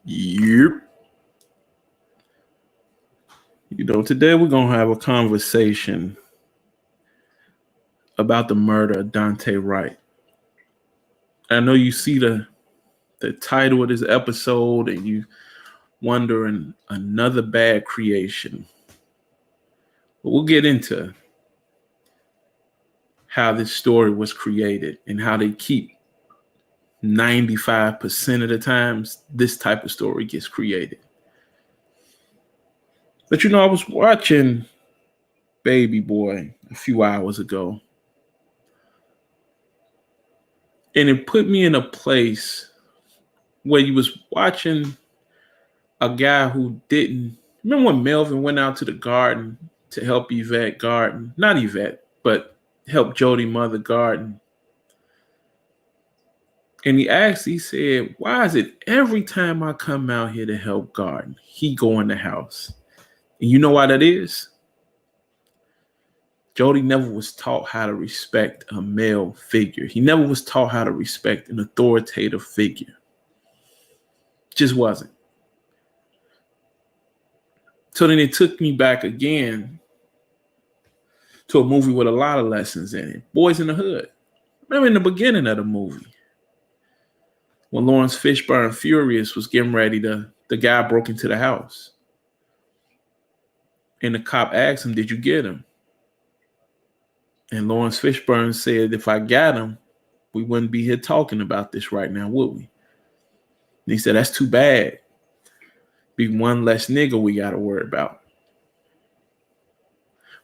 Yep. Today we're going to have a conversation about the murder of Daunte Wright. I know you see the title of this episode and you wondering another bad creation. But we'll get into how this story was created and how they keep 95% of the times this type of story gets created. But I was watching Baby Boy a few hours ago. And it put me in a place where you was watching a guy who didn't remember when Melvin went out to the garden to help Yvette garden, not Yvette, but help Jody mother garden. And he said, why is it every time I come out here to help garden, he go in the house? And you know why that is? Jody never was taught how to respect a male figure. He never was taught how to respect an authoritative figure. Just wasn't. So then it took me back again to a movie with a lot of lessons in it. Boys in the Hood. Remember in the beginning of the movie, when Lawrence Fishburne Furious was getting ready the guy broke into the house. And the cop asked him, did you get him? And Lawrence Fishburne said, if I got him, we wouldn't be here talking about this right now, would we? And he said, that's too bad. Be one less nigga we got to worry about.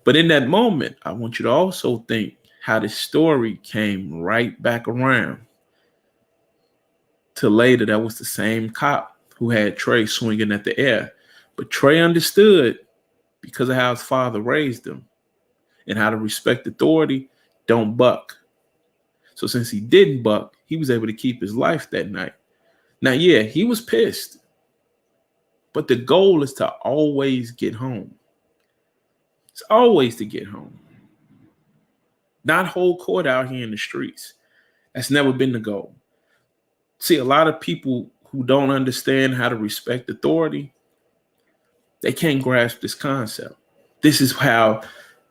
But in that moment, I want you to also think how this story came right back around to later. That was the same cop who had Trey swinging at the air. But Trey understood because of how his father raised him and how to respect authority, don't buck. So since he didn't buck, he was able to keep his life that night. Now, yeah, he was pissed. But the goal is to always get home. It's always to get home. Not hold court out here in the streets. That's never been the goal. See, a lot of people who don't understand how to respect authority, they can't grasp this concept. This is how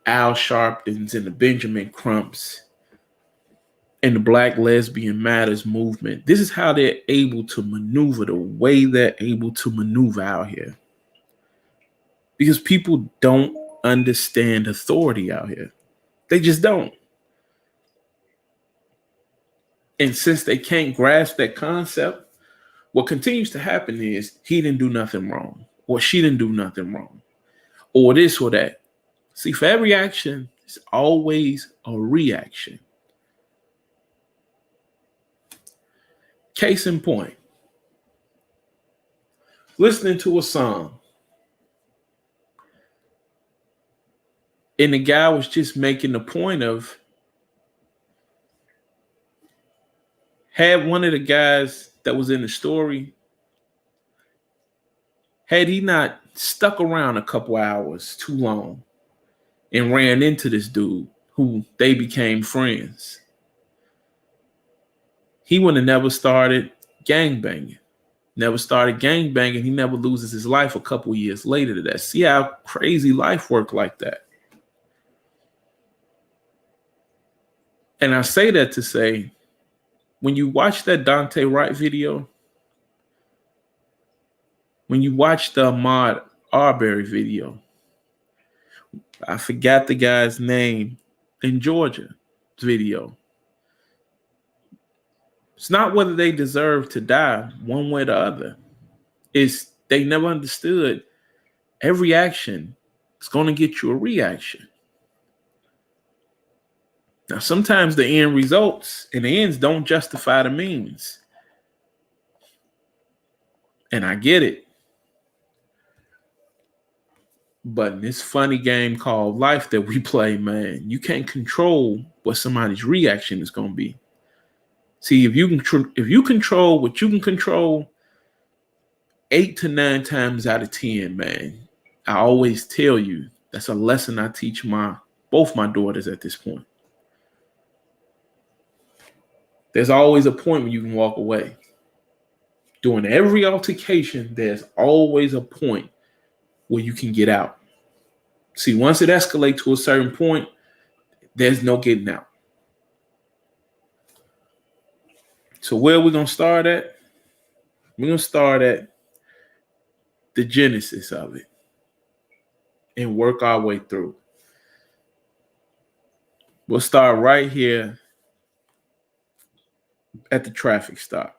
Al Sharptons and the Benjamin Crumps and the Black Lesbian Matters movement, this is how they're able to maneuver the way they're able to maneuver out here. Because people don't understand authority out here. They just don't. And since they can't grasp that concept, what continues to happen is he didn't do nothing wrong, or she didn't do nothing wrong, or this or that. See, for every action, it's always a reaction. Case in point, listening to a song, and the guy was just making the point of, had one of the guys that was in the story, had he not stuck around a couple hours too long and ran into this dude who they became friends, he would have never started gangbanging. He never loses his life a couple years later to that. See how crazy life work like that. And I say that to say, when you watch that Daunte Wright video, when you watch the Ahmaud Arbery video, I forgot the guy's name in Georgia video. It's not whether they deserve to die one way or the other. It's they never understood every action is going to get you a reaction. Now, sometimes the end results and the ends don't justify the means. And I get it. But in this funny game called life that we play, man, you can't control what somebody's reaction is going to be. See, if you control what you can control, 8 to 9 times out of 10, man, I always tell you, that's a lesson I teach both my daughters at this point. There's always a point when you can walk away. During every altercation, there's always a point where you can get out. See, once it escalates to a certain point, there's no getting out. So where are we going to start at? We're going to start at the genesis of it and work our way through. We'll start right here at the traffic stop.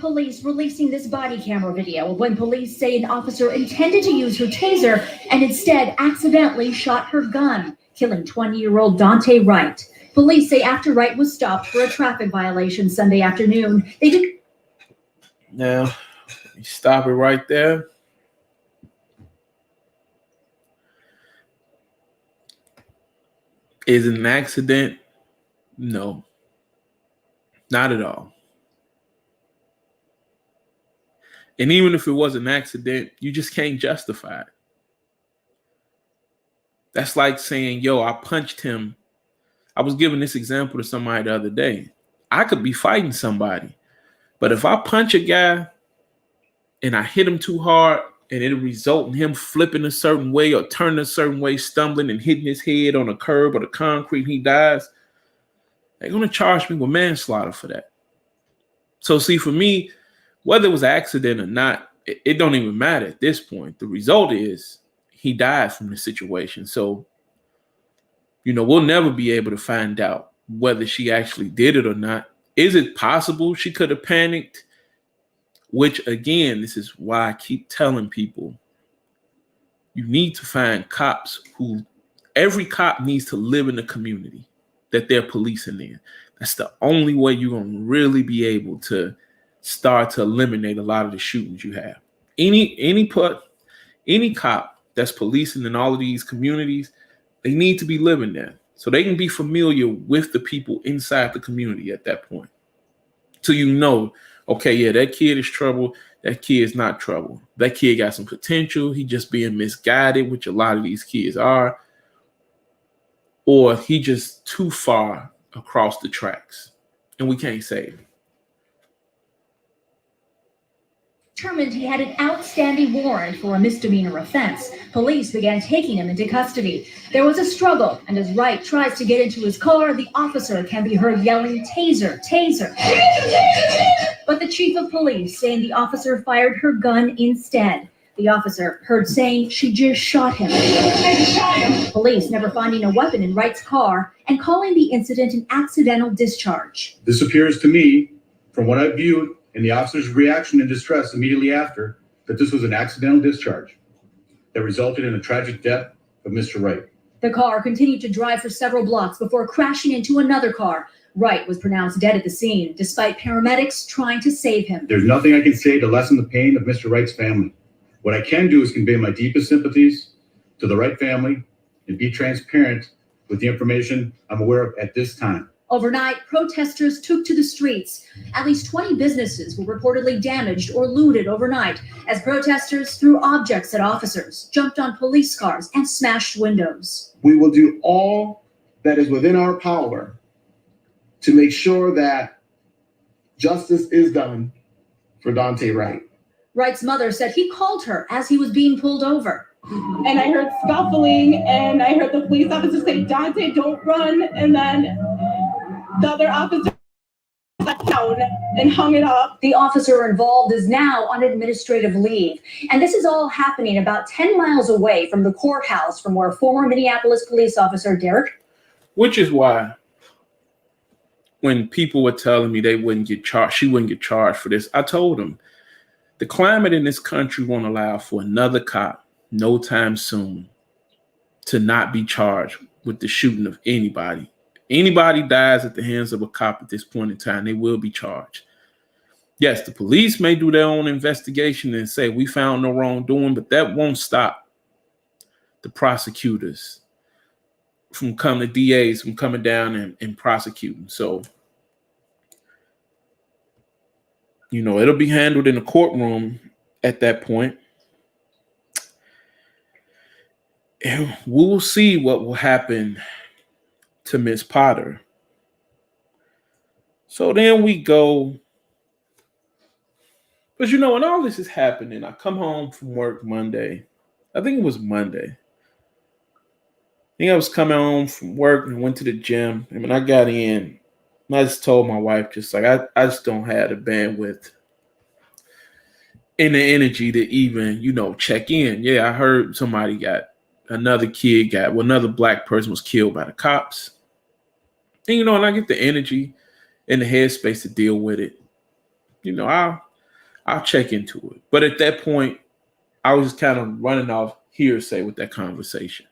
Police releasing this body camera video of when police say an officer intended to use her taser and instead accidentally shot her gun, killing 20-year-old Daunte Wright. Police say after Wright was stopped for a traffic violation Sunday afternoon, they did. Now, stop it right there. Is it an accident? No, not at all. And even if it was an accident, you just can't justify it. That's like saying, yo, I punched him. I was giving this example to somebody the other day. I could be fighting somebody, but if I punch a guy and I hit him too hard and it'll result in him flipping a certain way or turning a certain way, stumbling and hitting his head on a curb or the concrete, he dies, they're going to charge me with manslaughter for that. So see, for me, whether it was an accident or not, it don't even matter at this point. The result is he died from the situation. So, we'll never be able to find out whether she actually did it or not. Is it possible she could have panicked? Which, again, this is why I keep telling people, you need to find cops every cop needs to live in the community that they're policing in. That's the only way you're going to really be able to start to eliminate a lot of the shootings you have. Any cop that's policing in all of these communities, they need to be living there so they can be familiar with the people inside the community at that point. So okay, yeah, that kid is trouble. That kid is not trouble. That kid got some potential. He just being misguided, which a lot of these kids are. Or he just too far across the tracks and we can't save him. Determined he had an outstanding warrant for a misdemeanor offense. Police began taking him into custody. There was a struggle, and as Wright tries to get into his car, the officer can be heard yelling, "Taser, taser." But the chief of police saying the officer fired her gun instead. The officer heard saying she just shot him. Police never finding a weapon in Wright's car and calling the incident an accidental discharge. This appears to me, from what I viewed, and the officer's reaction and distress immediately after, that this was an accidental discharge that resulted in a tragic death of Mr. Wright. The car continued to drive for several blocks before crashing into another car. Wright was pronounced dead at the scene, despite paramedics trying to save him. There's nothing I can say to lessen the pain of Mr. Wright's family. What I can do is convey my deepest sympathies to the Wright family and be transparent with the information I'm aware of at this time. Overnight, protesters took to the streets. At least 20 businesses were reportedly damaged or looted overnight as protesters threw objects at officers, jumped on police cars, and smashed windows. We will do all that is within our power to make sure that justice is done for Daunte Wright. Wright's mother said he called her as he was being pulled over. And I heard scuffling, and I heard the police officer say, "Daunte, don't run." And then the other officer sat down and hung it up. The officer involved is now on administrative leave. And this is all happening about 10 miles away from the courthouse from where former Minneapolis police officer Derek. Which is why when people were telling me they wouldn't get charged, she wouldn't get charged for this, I told them the climate in this country won't allow for another cop no time soon to not be charged with the shooting of anybody. Anybody dies at the hands of a cop at this point in time, they will be charged. Yes, the police may do their own investigation and say we found no wrongdoing, but that won't stop the prosecutors from coming, the DAs from coming down and prosecuting. So, it'll be handled in the courtroom at that point. And we'll see what will happen to Miss Potter. So then we go But you know, when all this is happening, I come home from work Monday. I think it was Monday. I think I was coming home from work and went to the gym. And when I got in, I just told my wife, just like, I just don't have the bandwidth and the energy to even, check in. Yeah, I heard another black person was killed by the cops. And, and I get the energy and the headspace to deal with it. I'll check into it. But at that point, I was just kind of running off hearsay with that conversation.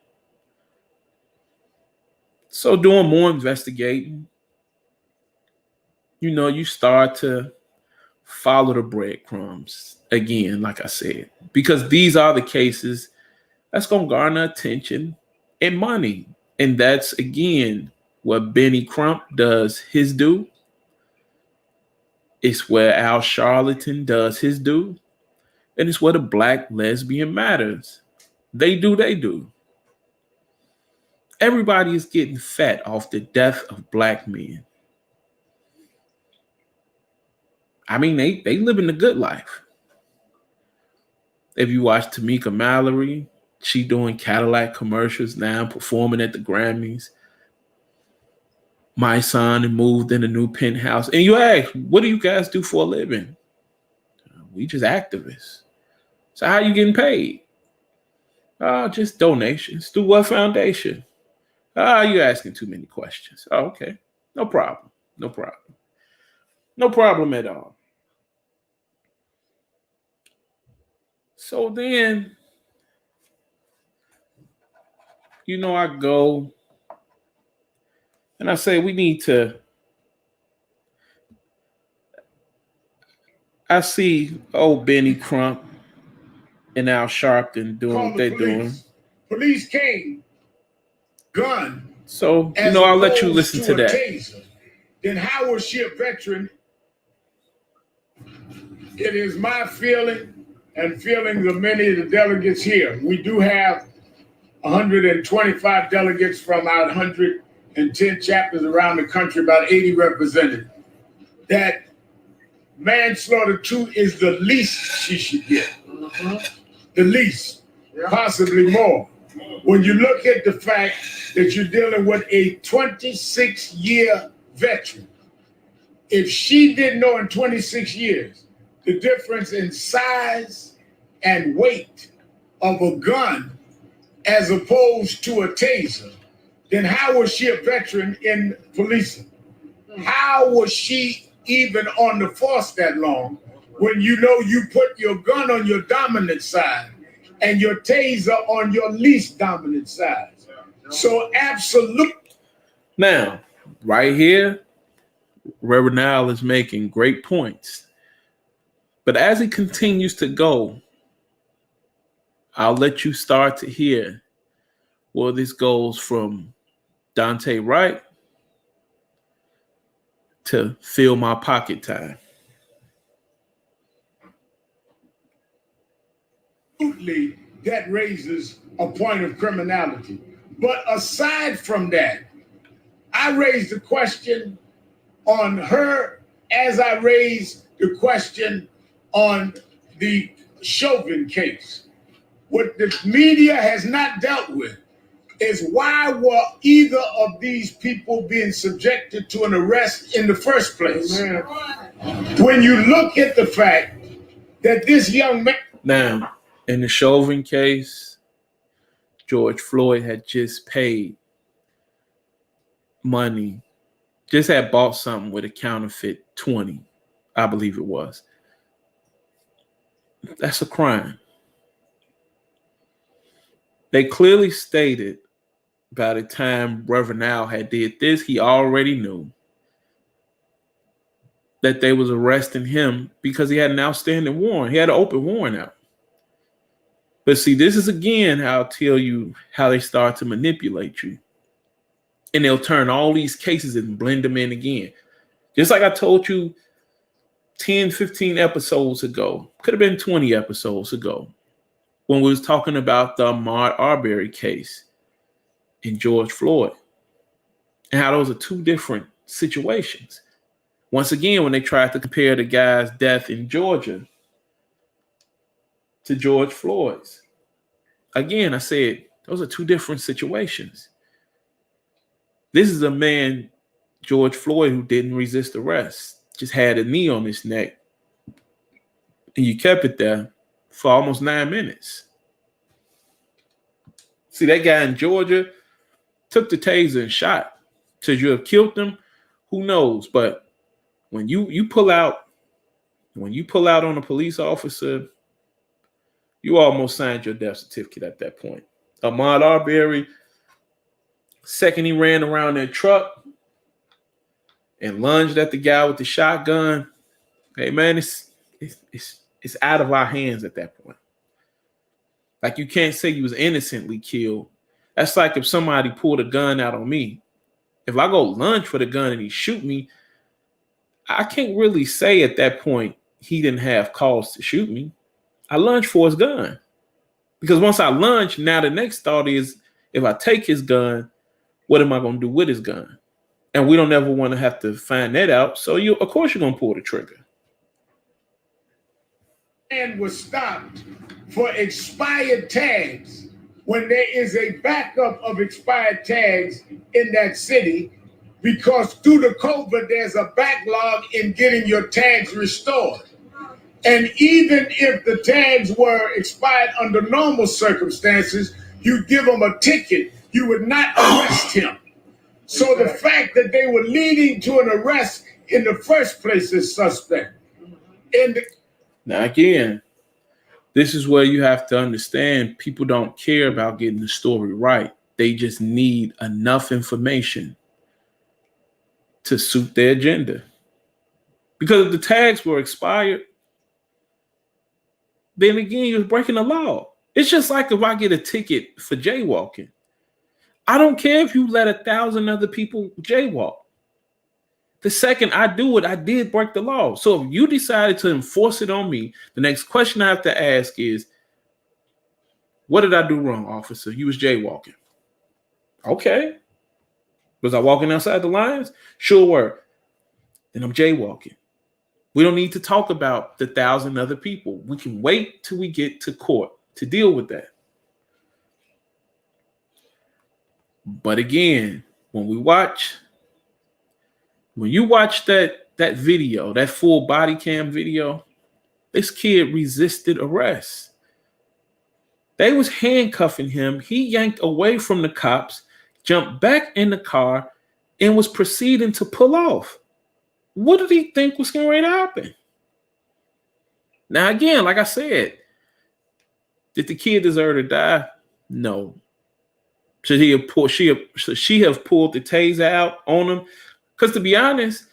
So doing more investigating, you start to follow the breadcrumbs again, like I said, because these are the cases that's going to garner attention and money. And that's, again, what Benny Crump does his due. It's where Al Charlatan does his due. And it's where the Black Lesbian Matters. They do. Everybody is getting fat off the death of black men. I mean, they living the good life. If you watch Tamika Mallory, she doing Cadillac commercials now, performing at the Grammys. My son moved in a new penthouse. And you ask, what do you guys do for a living? We just activists. So how are you getting paid? Just donations. Through what foundation? You're asking too many questions. Oh, okay. No problem. No problem at all. So then, I go and I say, I see old Benny Crump and Al Sharpton doing what they're doing. Police came, gun. So, I'll let you listen to that. Taser. Then how was she a veteran? It is my feeling and feelings of many of the delegates here. We do have 125 delegates from our 110 chapters around the country, about 80 represented. That manslaughter 2 is the least she should get. The least, possibly more. When you look at the fact that you're dealing with a 26-year veteran, if she didn't know in 26 years the difference in size and weight of a gun as opposed to a taser, then how was she a veteran in policing? How was she even on the force that long when you put your gun on your dominant side and your taser on your least dominant side? So absolutely. Now, right here, Reverend Al is making great points. But as he continues to go, I'll let you start to hear where this goes from Daunte Wright to Fill My Pocket time. Absolutely, that raises a point of criminality. But aside from that, I raised the question on her as I raised the question on the Chauvin case. What the media has not dealt with is why were either of these people being subjected to an arrest in the first place? When you look at the fact that this young man... Now, in the Chauvin case, George Floyd had just paid money, just had bought something with a counterfeit 20, I believe it was. That's a crime. They clearly stated by the time Reverend Al had did this, he already knew that they was arresting him because he had an outstanding warrant. He had an open warrant out. But see, this is again how I'll tell you how they start to manipulate you. And they'll turn all these cases and blend them in again. Just like I told you 10, 15 episodes ago, could have been 20 episodes ago, when we was talking about the Ahmaud Arbery case in George Floyd and how those are two different situations. Once again, when they tried to compare the guy's death in Georgia to George Floyd's. Again, I said, those are two different situations. This is a man, George Floyd, who didn't resist arrest, just had a knee on his neck. And you kept it there for almost 9 minutes. See, that guy in Georgia took the taser and shot. Should you have killed him? Who knows? But when you pull out on a police officer, you almost signed your death certificate at that point. Ahmaud Arbery, second he ran around that truck and lunged at the guy with the shotgun. Hey man, it's out of our hands at that point. Like, you can't say you was innocently killed. That's like if somebody pulled a gun out on me. If I go lunge for the gun and he shoot me, I can't really say at that point he didn't have cause to shoot me. I lunged for his gun. Because once I lunge, now the next thought is, if I take his gun, what am I going to do with his gun? And we don't ever want to have to find that out. So of course you're going to pull the trigger. And was stopped for expired tags when there is a backup of expired tags in that city, because due to COVID, there's a backlog in getting your tags restored. And even if the tags were expired under normal circumstances, you give them a ticket, you would not arrest him. So the fact that they were leading to an arrest in the first place is suspect. Now, again, this is where you have to understand people don't care about getting the story right. They just need enough information to suit their agenda. Because if the tags were expired, then again, you're breaking the law. It's just like if I get a ticket for jaywalking. I don't care if you let 1,000 other people jaywalk. The second I do it, I did break the law. So if you decided to enforce it on me, the next question I have to ask is, what did I do wrong, officer? You was jaywalking. Okay. Was I walking outside the lines? Sure were. Then I'm jaywalking. We don't need to talk about the 1,000 other people. We can wait till we get to court to deal with that. But again, when you watch that video, that full body cam video, this kid resisted arrest. They was handcuffing him. He yanked away from the cops, jumped back in the car, and was proceeding to pull off. What did he think was going to happen? Now, again, like I said, did the kid deserve to die? No. Should she have pulled the taser out on him? Because to be honest,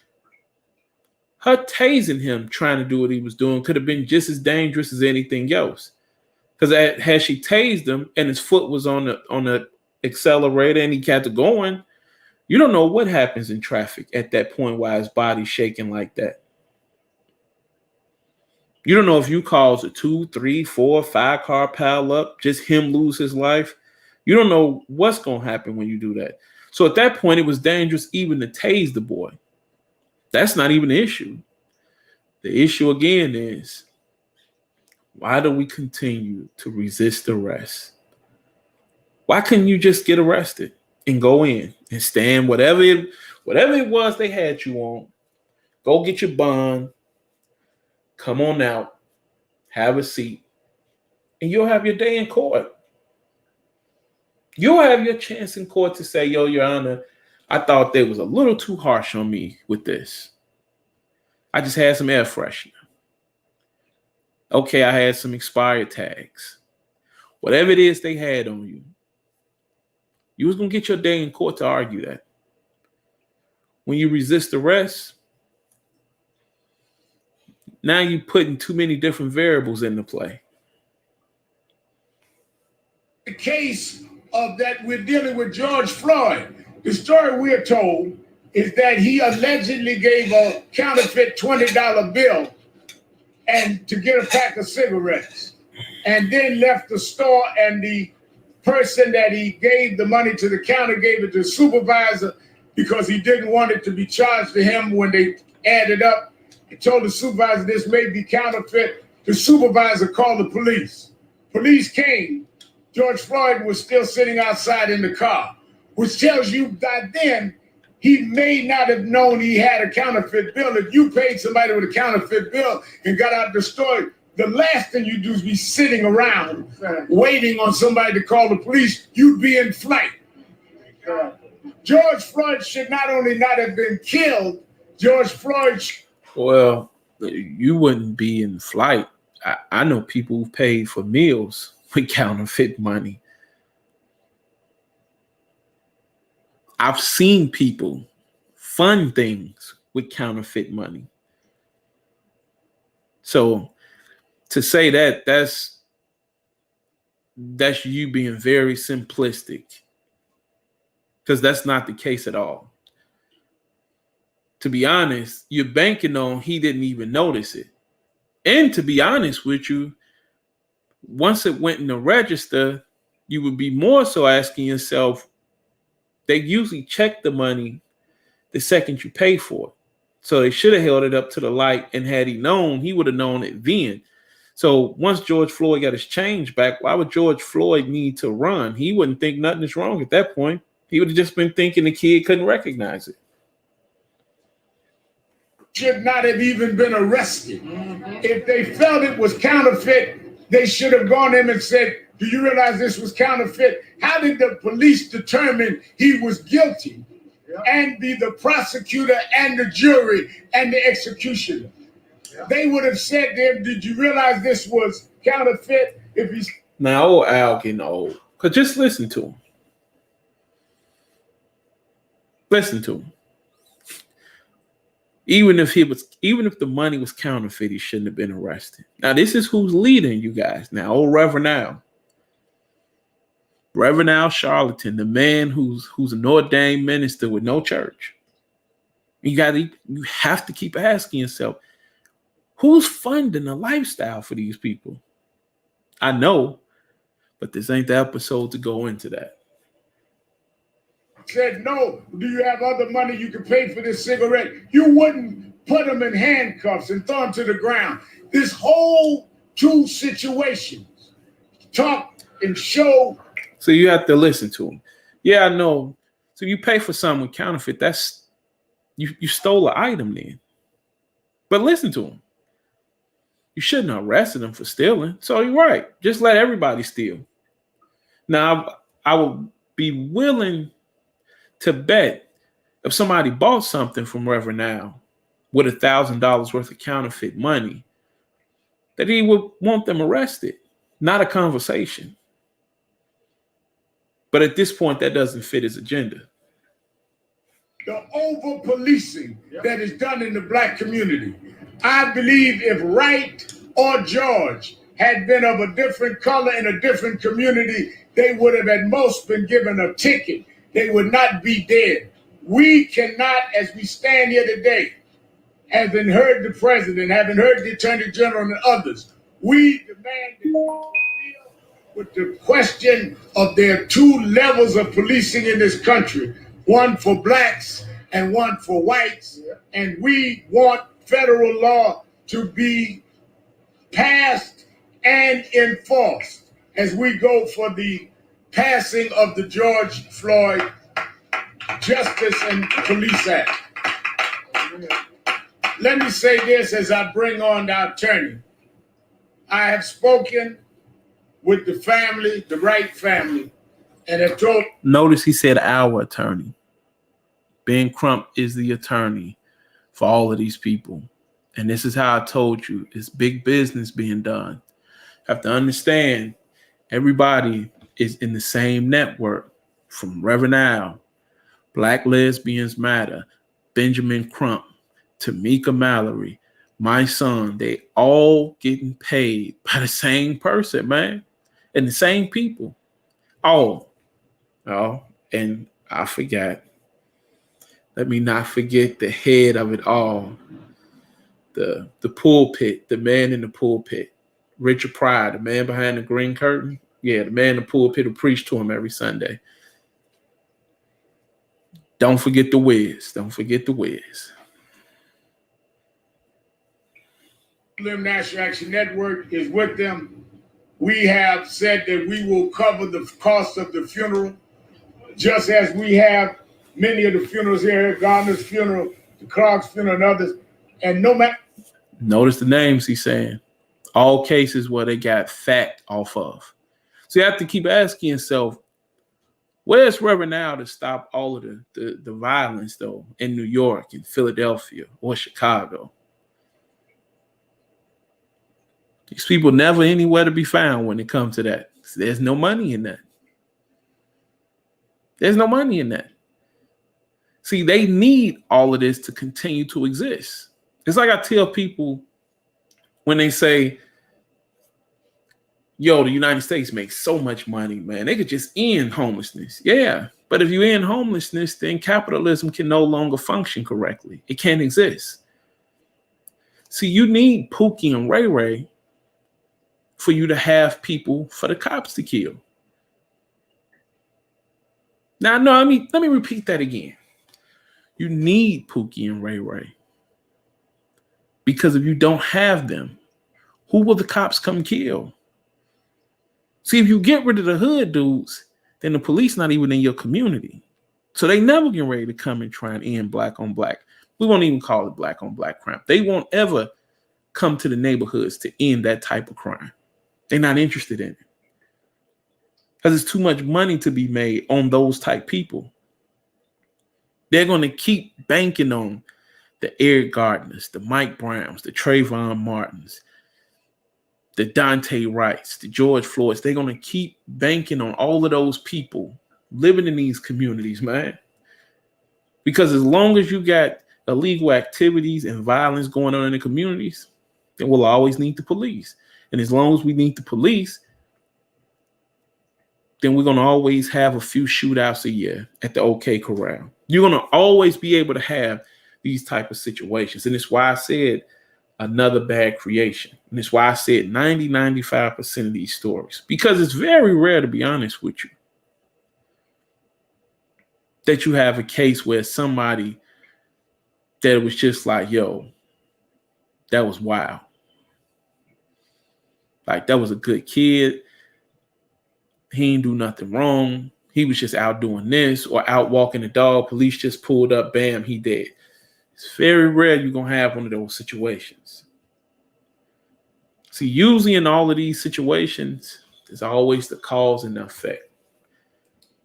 her tasing him trying to do what he was doing could have been just as dangerous as anything else. Because had she tased him and his foot was on the accelerator and he kept going, you don't know what happens in traffic at that point while his body's shaking like that. You don't know if you cause a 2, 3, 4, 5 car pile up, just him lose his life. You don't know what's going to happen when you do that. So at that point, it was dangerous even to tase the boy. That's not even the issue. The issue again is, why do we continue to resist arrest? Why couldn't you just get arrested and go in and stand whatever it was they had you on? Go get your bond, come on out, have a seat, and you'll have your day in court. You'll have your chance in court to say, yo, Your Honor, I thought they was a little too harsh on me with this. I just had some air freshener. Okay, I had some expired tags. Whatever it is they had on you, you was going to get your day in court to argue that. When you resist arrest, now you're putting too many different variables into play. The case of that we're dealing with George Floyd, the story we're told is that he allegedly gave a counterfeit $20 bill and to get a pack of cigarettes, and then left the store, and the person that he gave the money to, the counter, gave it to the supervisor because he didn't want it to be charged to him when they added up. He told the supervisor this may be counterfeit. The supervisor called the police. Police came. George Floyd was still sitting outside in the car, which tells you that then he may not have known he had a counterfeit bill. If you paid somebody with a counterfeit bill and got out the store, the last thing you do is be sitting around waiting on somebody to call the police. You'd be in flight. George Floyd should not only not have been killed, George Floyd. Well, you wouldn't be in flight. I know people who paid for meals with counterfeit money. I've seen people fund things with counterfeit money. So to say that, that's you being very simplistic, because that's not the case at all. To be honest, you're banking on he didn't even notice it. And to be honest with you, once it went in the register, you would be more so asking yourself, they usually check the money the second you pay for it. So they should have held it up to the light, and had he known, he would have known it then. So once George Floyd got his change back, why would George Floyd need to run? He wouldn't think nothing is wrong at that point. He would have just been thinking the kid couldn't recognize it. Should not have even been arrested. If they felt it was counterfeit, they should have gone in and said, do you realize this was counterfeit? How did the police determine he was guilty and be the prosecutor and the jury and the executioner? They would have said to him, did you realize this was counterfeit? If he's now, old Al getting old, because just listen to him. Listen to him. Even if the money was counterfeit, he shouldn't have been arrested. Now, this is who's leading you guys. Now, old Reverend Al. Reverend Al Charlatan, the man who's an ordained minister with no church. You have to keep asking yourself, who's funding the lifestyle for these people? I know, but this ain't the episode to go into that. Said, no, do you have other money you can pay for this cigarette? You wouldn't put them in handcuffs and throw them to the ground. This whole two situations, talk and show. So you have to listen to them. Yeah, I know. So you pay for something with counterfeit. That's you stole an item then. But listen to them. You shouldn't have arrested them for stealing. So you're right. Just let everybody steal. Now, I would be willing to bet if somebody bought something from Reverend Al with $1,000 worth of counterfeit money, that he would want them arrested, not a conversation. But at this point, that doesn't fit his agenda. The over-policing that is done in the Black community. I believe if Wright or George had been of a different color in a different community, they would have at most been given a ticket. They would not be dead. We cannot, as we stand here today, having heard the president, having heard the attorney general and others, we demand to deal with the question of there are two levels of policing in this country, one for blacks and one for whites. And we want federal law to be passed and enforced as we go for the passing of the George Floyd Justice and Police Act. Let me say this as I bring on the attorney. I have spoken with the family, the Wright family, and have told. Notice he said our attorney. Ben Crump is the attorney for all of these people. And this is how I told you, it's big business being done. You have to understand, everybody is in the same network, from Reverend Al, Black Lesbians Matter, Benjamin Crump, Tamika Mallory, my son. They all getting paid by the same person, man, and the same people. Oh, and I forgot. Let me not forget the head of it all. The pulpit, the man in the pulpit, Richard Pryor, the man behind the green curtain. Yeah, the man in the pulpit who preached to him every Sunday. Don't forget the Wiz. Don't forget the Wiz. National Action Network is with them. We have said that we will cover the cost of the funeral, just as we have many of the funerals here, Gardner's funeral, the Clark's funeral, and others. And no matter. Notice the names he's saying. All cases where they got fat off of. So you have to keep asking yourself, where's Reverend now to stop all of the violence, though, in New York, in Philadelphia, or Chicago? These people never anywhere to be found when it comes to that. There's no money in that. There's no money in that. See, they need all of this to continue to exist. It's like I tell people when they say, yo, the United States makes so much money, man. They could just end homelessness. Yeah, but if you end homelessness, then capitalism can no longer function correctly. It can't exist. See, you need Pookie and Ray Ray for you to have people for the cops to kill. Now, no, let me repeat that again. You need Pookie and Ray Ray. Because if you don't have them, who will the cops come kill? See, if you get rid of the hood dudes, then the police not even in your community. So they never get ready to come and try and end black on black. We won't even call it black on black crime. They won't ever come to the neighborhoods to end that type of crime. They're not interested in it. Because there's too much money to be made on those type people. They're going to keep banking on the Eric Gardners, the Mike Browns, the Trayvon Martins, the Daunte Wrights, the George Floyds. They're going to keep banking on all of those people living in these communities, man. Because as long as you got illegal activities and violence going on in the communities, then we'll always need the police. And as long as we need the police, then we're going to always have a few shootouts a year at the OK Corral. You're going to always be able to have these type of situations. And it's why I said another bad creation. And it's why I said 95% of these stories. Because it's very rare, to be honest with you, that you have a case where somebody that was just like, yo, that was wild. Like, that was a good kid. He didn't do nothing wrong. He was just out doing this or out walking the dog. Police just pulled up, bam, he dead. It's very rare you're going to have one of those situations. See, usually in all of these situations, there's always the cause and the effect.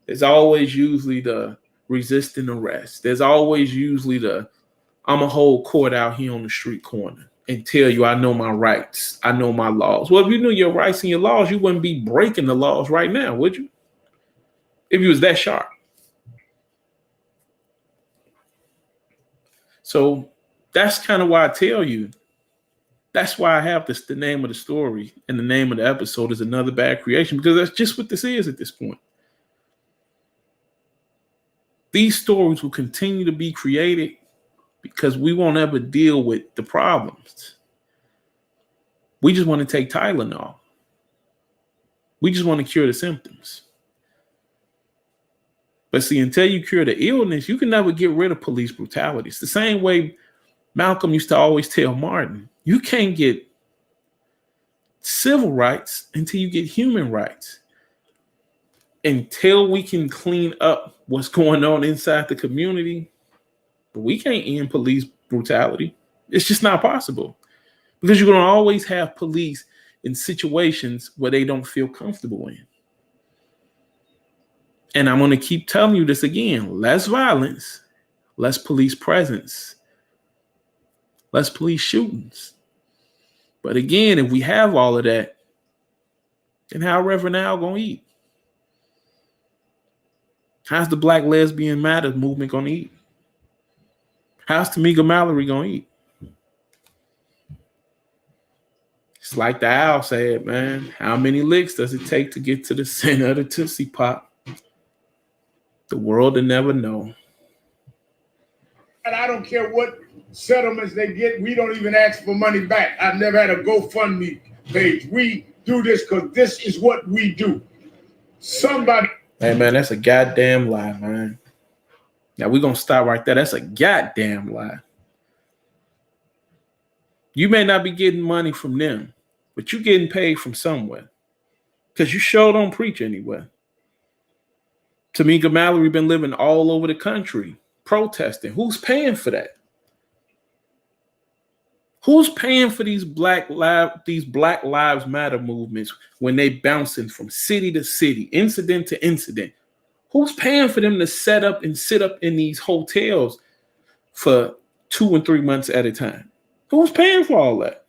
There's always usually the resisting arrest. There's always usually the, I'm going to hold court out here on the street corner and tell you I know my rights. I know my laws. Well, if you knew your rights and your laws, you wouldn't be breaking the laws right now, would you? If you was that sharp. So that's kind of why I tell you, that's why I have this, the name of the story and the name of the episode is Another Bad Creation, because that's just what this is at this point. These stories will continue to be created because we won't ever deal with the problems. We just want to take Tylenol. We just want to cure the symptoms. But see, until you cure the illness, you can never get rid of police brutality. It's the same way Malcolm used to always tell Martin, you can't get civil rights until you get human rights. Until we can clean up what's going on inside the community, we can't end police brutality. It's just not possible. Because you're going to always have police in situations where they don't feel comfortable in. And I'm going to keep telling you this again. Less violence, less police presence, less police shootings. But again, if we have all of that, then how Reverend Al going to eat? How's the Black Lesbian Matters movement going to eat? How's Tamika Mallory going to eat? It's like the owl said, man, how many licks does it take to get to the center of the Tootsie Pop? The world will never know. And I don't care what settlements they get. We don't even ask for money back. I've never had a GoFundMe page. We do this because this is what we do. Somebody. Hey, man, that's a goddamn lie, man. Now, we're going to stop right there. That's a goddamn lie. You may not be getting money from them, but you're getting paid from somewhere because you sure don't preach anywhere. Tamika Mallory been living all over the country protesting. Who's paying for that? Who's paying for these Black Lives Matter movements when they bouncing from city to city, incident to incident? Who's paying for them to set up and sit up in these hotels for 2 and 3 months at a time? Who's paying for all that?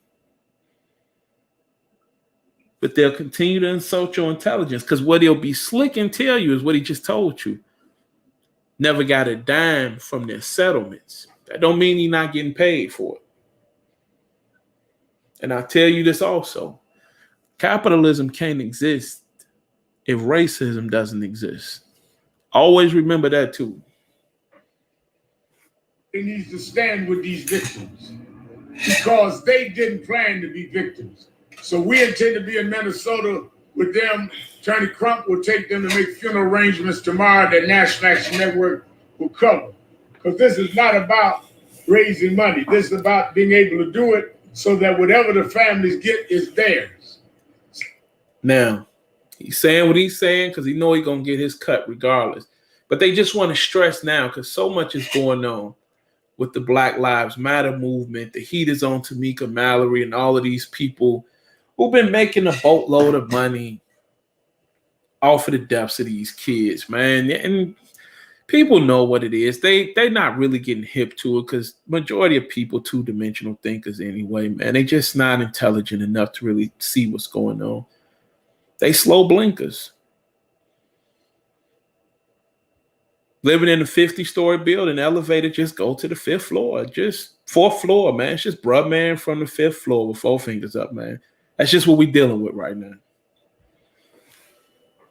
But they'll continue to insult your intelligence because what he'll be slick and tell you is what he just told you. Never got a dime from their settlements. That don't mean he's not getting paid for it. And I'll tell you this also. Capitalism can't exist if racism doesn't exist. Always remember that too. He needs to stand with these victims because they didn't plan to be victims. So we intend to be in Minnesota with them. Attorney Crump will take them to make funeral arrangements tomorrow that National Action Network will cover. Because this is not about raising money. This is about being able to do it so that whatever the families get is theirs. Now, he's saying what he's saying because he know he's going to get his cut regardless. But they just want to stress now because so much is going on with the Black Lives Matter movement. The heat is on Tamika Mallory and all of these people who've been making a boatload of money off of the deaths of these kids, man. And people know what it is. They're not really getting hip to it because majority of people two-dimensional thinkers anyway, man. They just not intelligent enough to really see what's going on. They slow blinkers. Living in a 50-story building, elevator, just go to the 5th floor. Just 4th floor, man. It's just bruh man from the 5th floor with 4 fingers up, man. That's just what we're dealing with right now.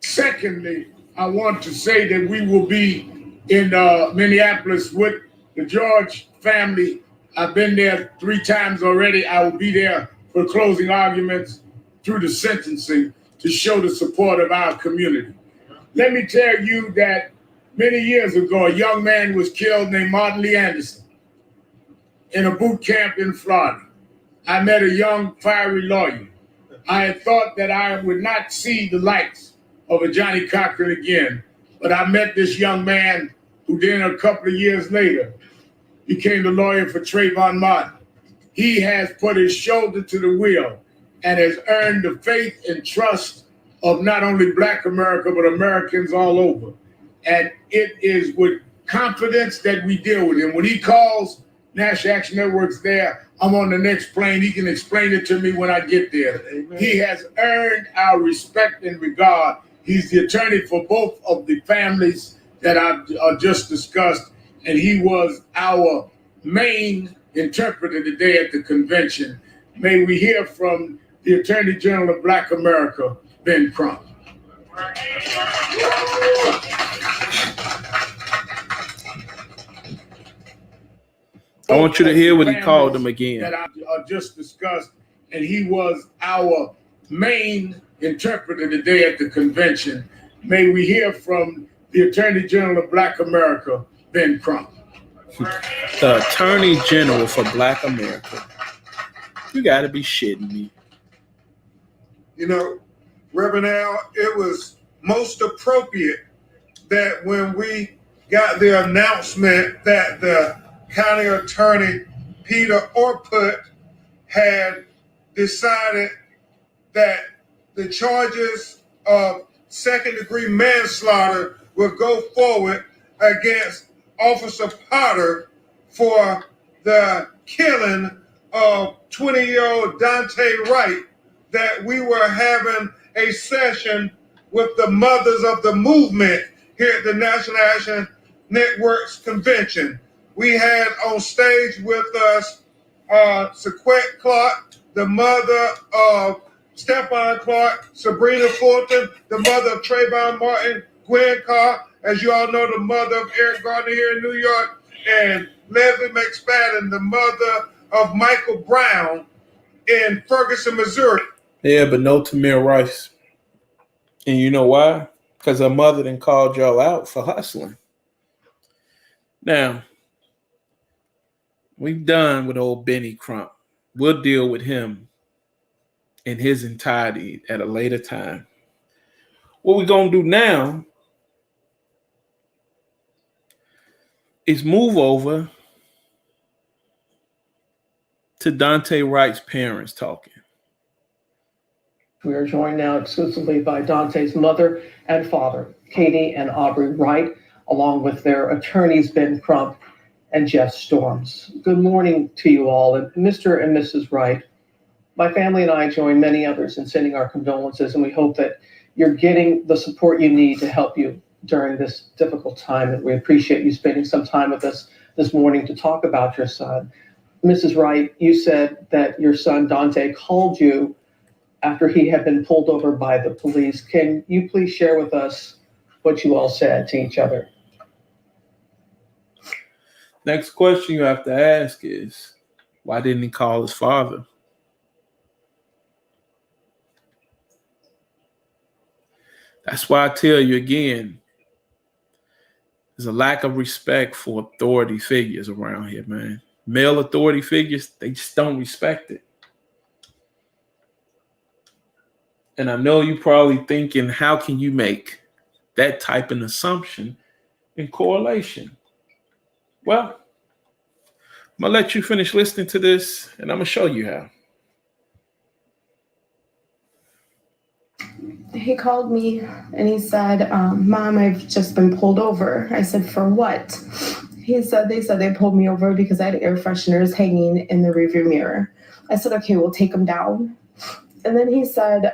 Secondly, I want to say that we will be in Minneapolis with the George family. I've been there 3 times already. I will be there for closing arguments through the sentencing to show the support of our community. Let me tell you that many years ago, a young man was killed named Martin Lee Anderson in a boot camp in Florida. I met a young, fiery lawyer. I had thought that I would not see the lights of a Johnny Cochran again, but I met this young man who then a couple of years later became the lawyer for Trayvon Martin. He has put his shoulder to the wheel and has earned the faith and trust of not only Black America, but Americans all over. And it is with confidence that we deal with him. When he calls National Action Network's there, I'm on the next plane. He can explain it to me when I get there. Amen. He has earned our respect and regard. He's the attorney for both of the families that I've just discussed. And he was our main interpreter today at the convention. May we hear from the Attorney General of Black America, Ben Crump. I want you to hear what he called them again. That I just discussed, and he was our main interpreter today at the convention. May we hear from the Attorney General of Black America, Ben Crump. The Attorney General for Black America. You got to be shitting me. You know, Reverend Al, it was most appropriate that when we got the announcement that the County Attorney Peter Orput had decided that the charges of second-degree manslaughter would go forward against Officer Potter for the killing of 20-year-old Daunte Wright, that we were having a session with the mothers of the movement here at the National Action Network's convention. We had on stage with us Sequette Clark, the mother of Stephon Clark, Sabrina Fulton, the mother of Trayvon Martin, Gwen Carr, as you all know, the mother of Eric Gardner here in New York, and Leslie McSpadden, the mother of Michael Brown in Ferguson, Missouri. Yeah, but no Tamir Rice. And you know why? Because her mother done called y'all out for hustling. Now, we've done with old Benny Crump. we'll deal with him in his entirety at a later time. What we're going to do now is move over to Daunte Wright's parents talking. We are joined now exclusively by Daunte's mother and father, Katie and Aubrey Wright, along with their attorneys, Ben Crump and Jeff Storms. Good morning to you all. And Mr. and Mrs. Wright, my family and I join many others in sending our condolences, and we hope that you're getting the support you need to help you during this difficult time. And we appreciate you spending some time with us this morning to talk about your son. Mrs. Wright, you said that your son Daunte called you after he had been pulled over by the police. Can you please share with us what you all said to each other? Next question you have to ask is, why didn't he call his father? That's why I tell you again, there's a lack of respect for authority figures around here, man. Male authority figures, they just don't respect it. And I know you're probably thinking, how can you make that type of assumption in correlation? Well, I'm going to let you finish listening to this, and I'm going to show you how. He called me and he said, Mom, I've just been pulled over. I said, for what? They said they pulled me over because I had air fresheners hanging in the rearview mirror. I said, okay, we'll take them down. And then he said,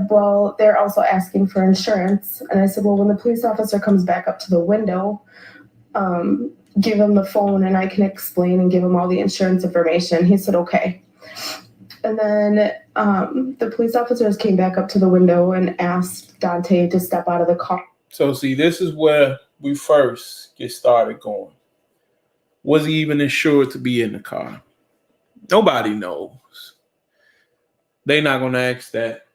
well, they're also asking for insurance. And I said, well, when the police officer comes back up to the window, give him the phone and I can explain and give him all the insurance information. He said, okay. And then the police officers came back up to the window and asked Daunte to step out of the car. So see, this is where we first get started going. Was he even insured to be in the car? Nobody knows. They're not going to ask that.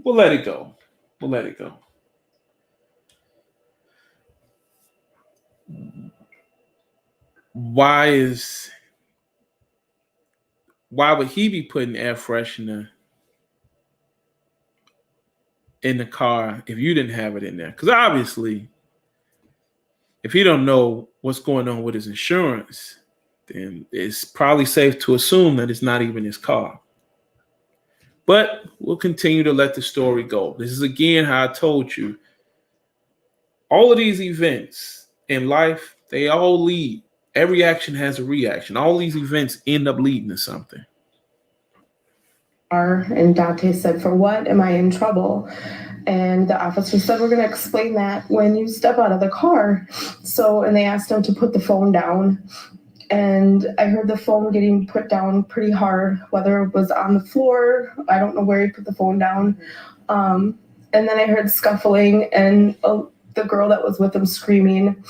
We'll let it go. We'll let it go. Why would he be putting air freshener in the car if you didn't have it in there? Because obviously, if he don't know what's going on with his insurance, then it's probably safe to assume that it's not even his car. But we'll continue to let the story go. This is, again, how I told you. All of these events in life, they all lead. Every action has a reaction. All these events end up leading to something. And Daunte said, for what? Am I in trouble? And the officer said, we're going to explain that when you step out of the car. And they asked him to put the phone down. And I heard the phone getting put down pretty hard, whether it was on the floor. I don't know where he put the phone down. And then I heard scuffling and the girl that was with him screaming.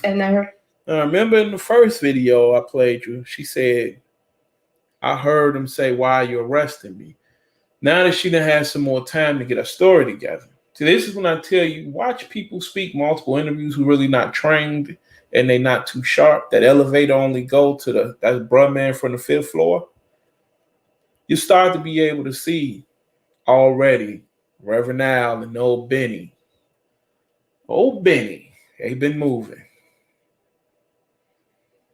And I heard. Remember in the first video I played you, she said, I heard him say, why are you arresting me? Now that she done had some more time to get her story together. See, this is when I tell you, watch people speak multiple interviews who really not trained and they not too sharp. That elevator only go to that bruh man from the 5th floor. You start to be able to see already Reverend Al and old Benny. Old Benny, they been moving.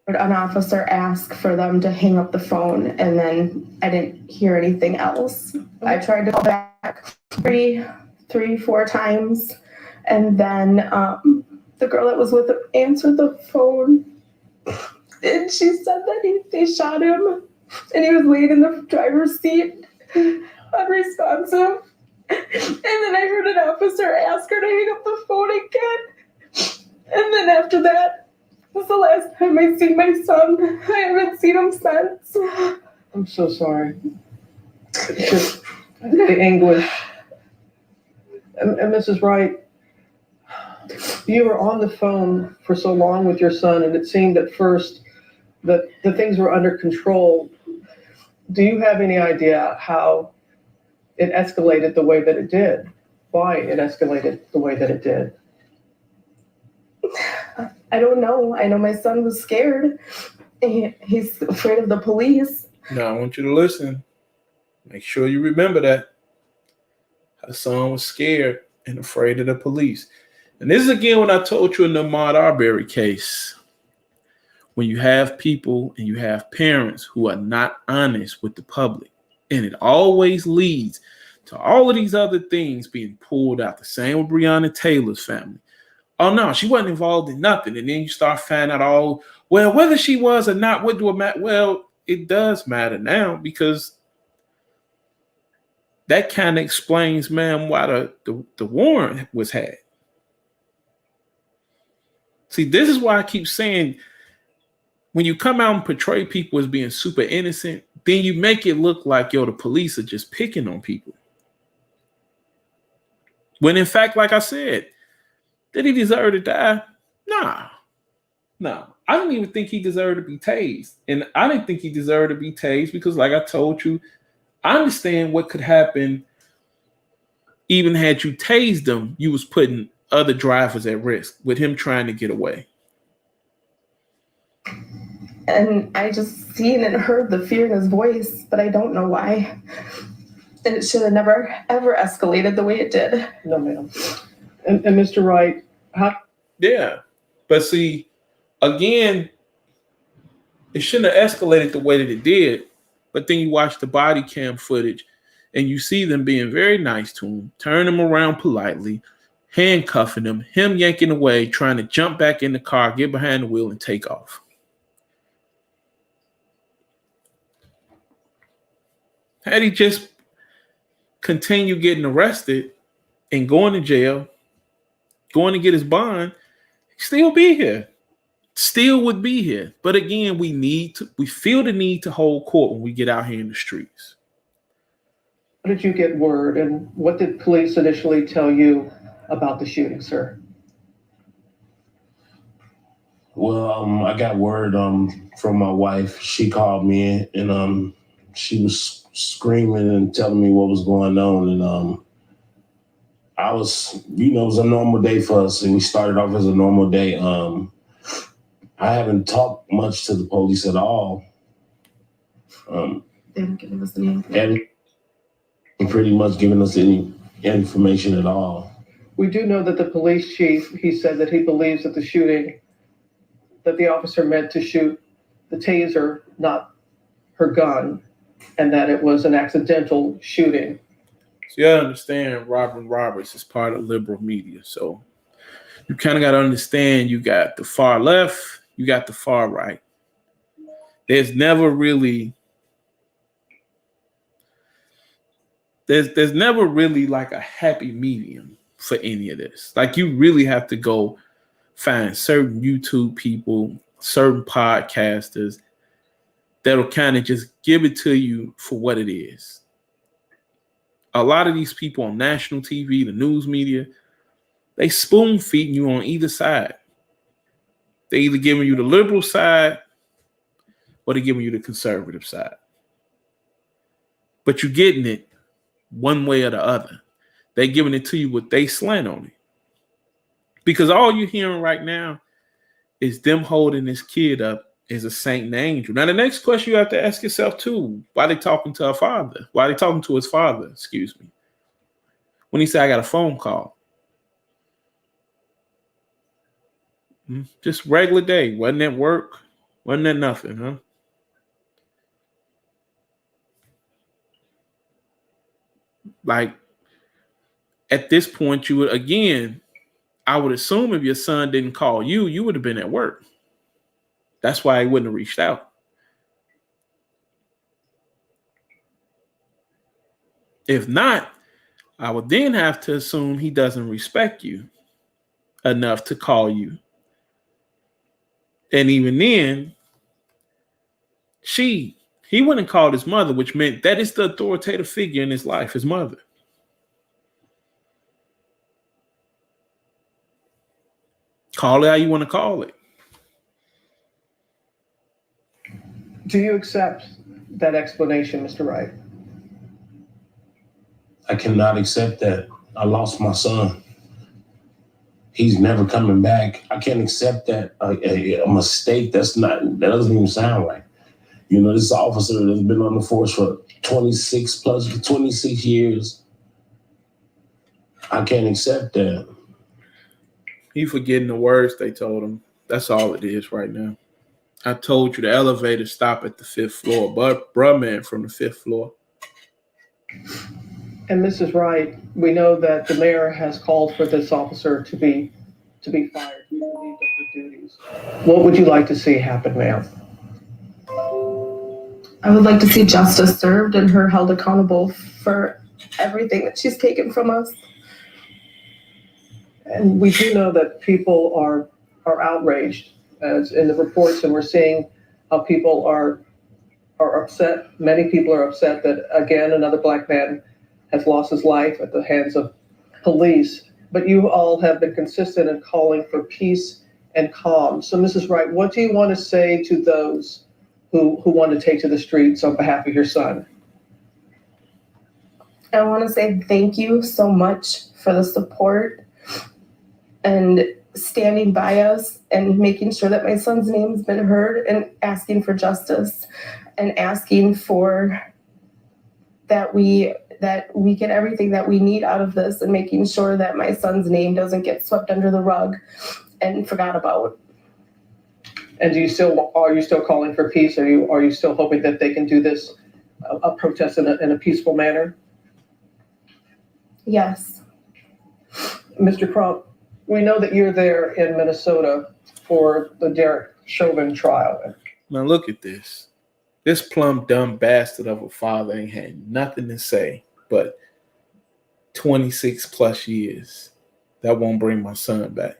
An officer asked for them to hang up the phone, and then I didn't hear anything else. I tried to call back three, 4 times, and then the girl that was with him answered the phone, and she said that they shot him, and he was laying in the driver's seat, unresponsive. And then I heard an officer ask her to hang up the phone again, and then after that, this is the last time I've seen my son. I haven't seen him since. I'm so sorry. It's just the anguish. And Mrs. Wright, you were on the phone for so long with your son, and it seemed at first that the things were under control. Do you have any idea how it escalated the way that it did? Why it escalated the way that it did? I don't know. I know my son was scared, He's afraid of the police. Now, I want you to listen. Make sure you remember that. Her son was scared and afraid of the police. And this is again what I told you in the Ahmaud Arbery case. When you have people and you have parents who are not honest with the public, and it always leads to all of these other things being pulled out. The same with Breonna Taylor's family. Oh no, she wasn't involved in nothing. And then you start finding out, well, whether she was or not, what do it matter? Well, it does matter now, because that kind of explains, man, why the warrant was had. See, this is why I keep saying, when you come out and portray people as being super innocent, then you make it look like, yo, the police are just picking on people. When in fact, like I said, did he deserve to die? Nah. I don't even think he deserved to be tased. And I didn't think he deserved to be tased because, like I told you, I understand what could happen. Even had you tased him, you was putting other drivers at risk with him trying to get away. And I just seen and heard the fear in his voice, but I don't know why. And it should have never, ever escalated the way it did. No, ma'am. And Mr. Wright, how? Yeah. But see, again, it shouldn't have escalated the way that it did. But then you watch the body cam footage and you see them being very nice to him, turn him around politely, handcuffing him yanking away, trying to jump back in the car, get behind the wheel and take off. Had he just continued getting arrested and going to jail, going to get his bond, he'd still be here. Still would be here. But again, we feel the need to hold court when we get out here in the streets. How did you get word, and what did police initially tell you about the shooting, sir? Well, I got word from my wife. She called me and she was screaming and telling me what was going on. And I was, it was a normal day for us. And we started off as a normal day. I haven't talked much to the police at all. They haven't given us any and pretty much giving us any information at all. We do know that the police chief, he said that he believes that the shooting, that the officer meant to shoot the taser, not her gun, and that it was an accidental shooting. So you gotta understand, Robin Roberts is part of liberal media. So you kind of got to understand, you got the far left, you got the far right. There's never really like a happy medium for any of this. Like, you really have to go find certain YouTube people, certain podcasters that'll kind of just give it to you for what it is. A lot of these people on national TV, the news media, they spoon feeding you on either side. They either giving you the liberal side or they're giving you the conservative side. But you're getting it one way or the other. They're giving it to you with they slant on it. Because all you're hearing right now is them holding this kid up as a saint and angel. Now, the next question you have to ask yourself, too, why they talking to her father? Why they talking to his father, excuse me? When he said, I got a phone call. Just regular day. Wasn't at work. Wasn't at nothing, huh? Like, at this point, you would, again, I would assume if your son didn't call you, you would have been at work. That's why he wouldn't have reached out. If not, I would then have to assume he doesn't respect you enough to call you. And even then, he wouldn't call his mother, which meant that is the authoritative figure in his life, his mother. Call it how you want to call it. Do you accept that explanation, Mr. Wright? I cannot accept that. I lost my son. he's never coming back. I can't accept that a mistake. That doesn't even sound right. You know, this officer that's been on the force for 26 years. I can't accept that. He forgetting the words they told him. That's all it is right now. I told you the elevator stop at the 5th floor, but bruh man from the 5th floor. And Mrs. Wright, we know that the mayor has called for this officer to be fired, to be relieved of her duties. What would you like to see happen, ma'am? I would like to see justice served and her held accountable for everything that she's taken from us. And we do know that people are outraged, as in the reports, and we're seeing how people are upset. Many people are upset that, again, another Black man has lost his life at the hands of police. But you all have been consistent in calling for peace and calm. So, Mrs. Wright, what do you want to say to those who want to take to the streets on behalf of your son? I want to say thank you so much for the support and standing by us and making sure that my son's name has been heard, and asking for justice and asking for that we get everything that we need out of this, and making sure that my son's name doesn't get swept under the rug and forgot about. And are you still calling for peace? Are you still hoping that they can do this, a protest in a peaceful manner? Yes. Mr. Crump, we know that you're there in Minnesota for the Derek Chauvin trial. Now look at this. This plumb dumb bastard of a father ain't had nothing to say but 26 plus years. That won't bring my son back.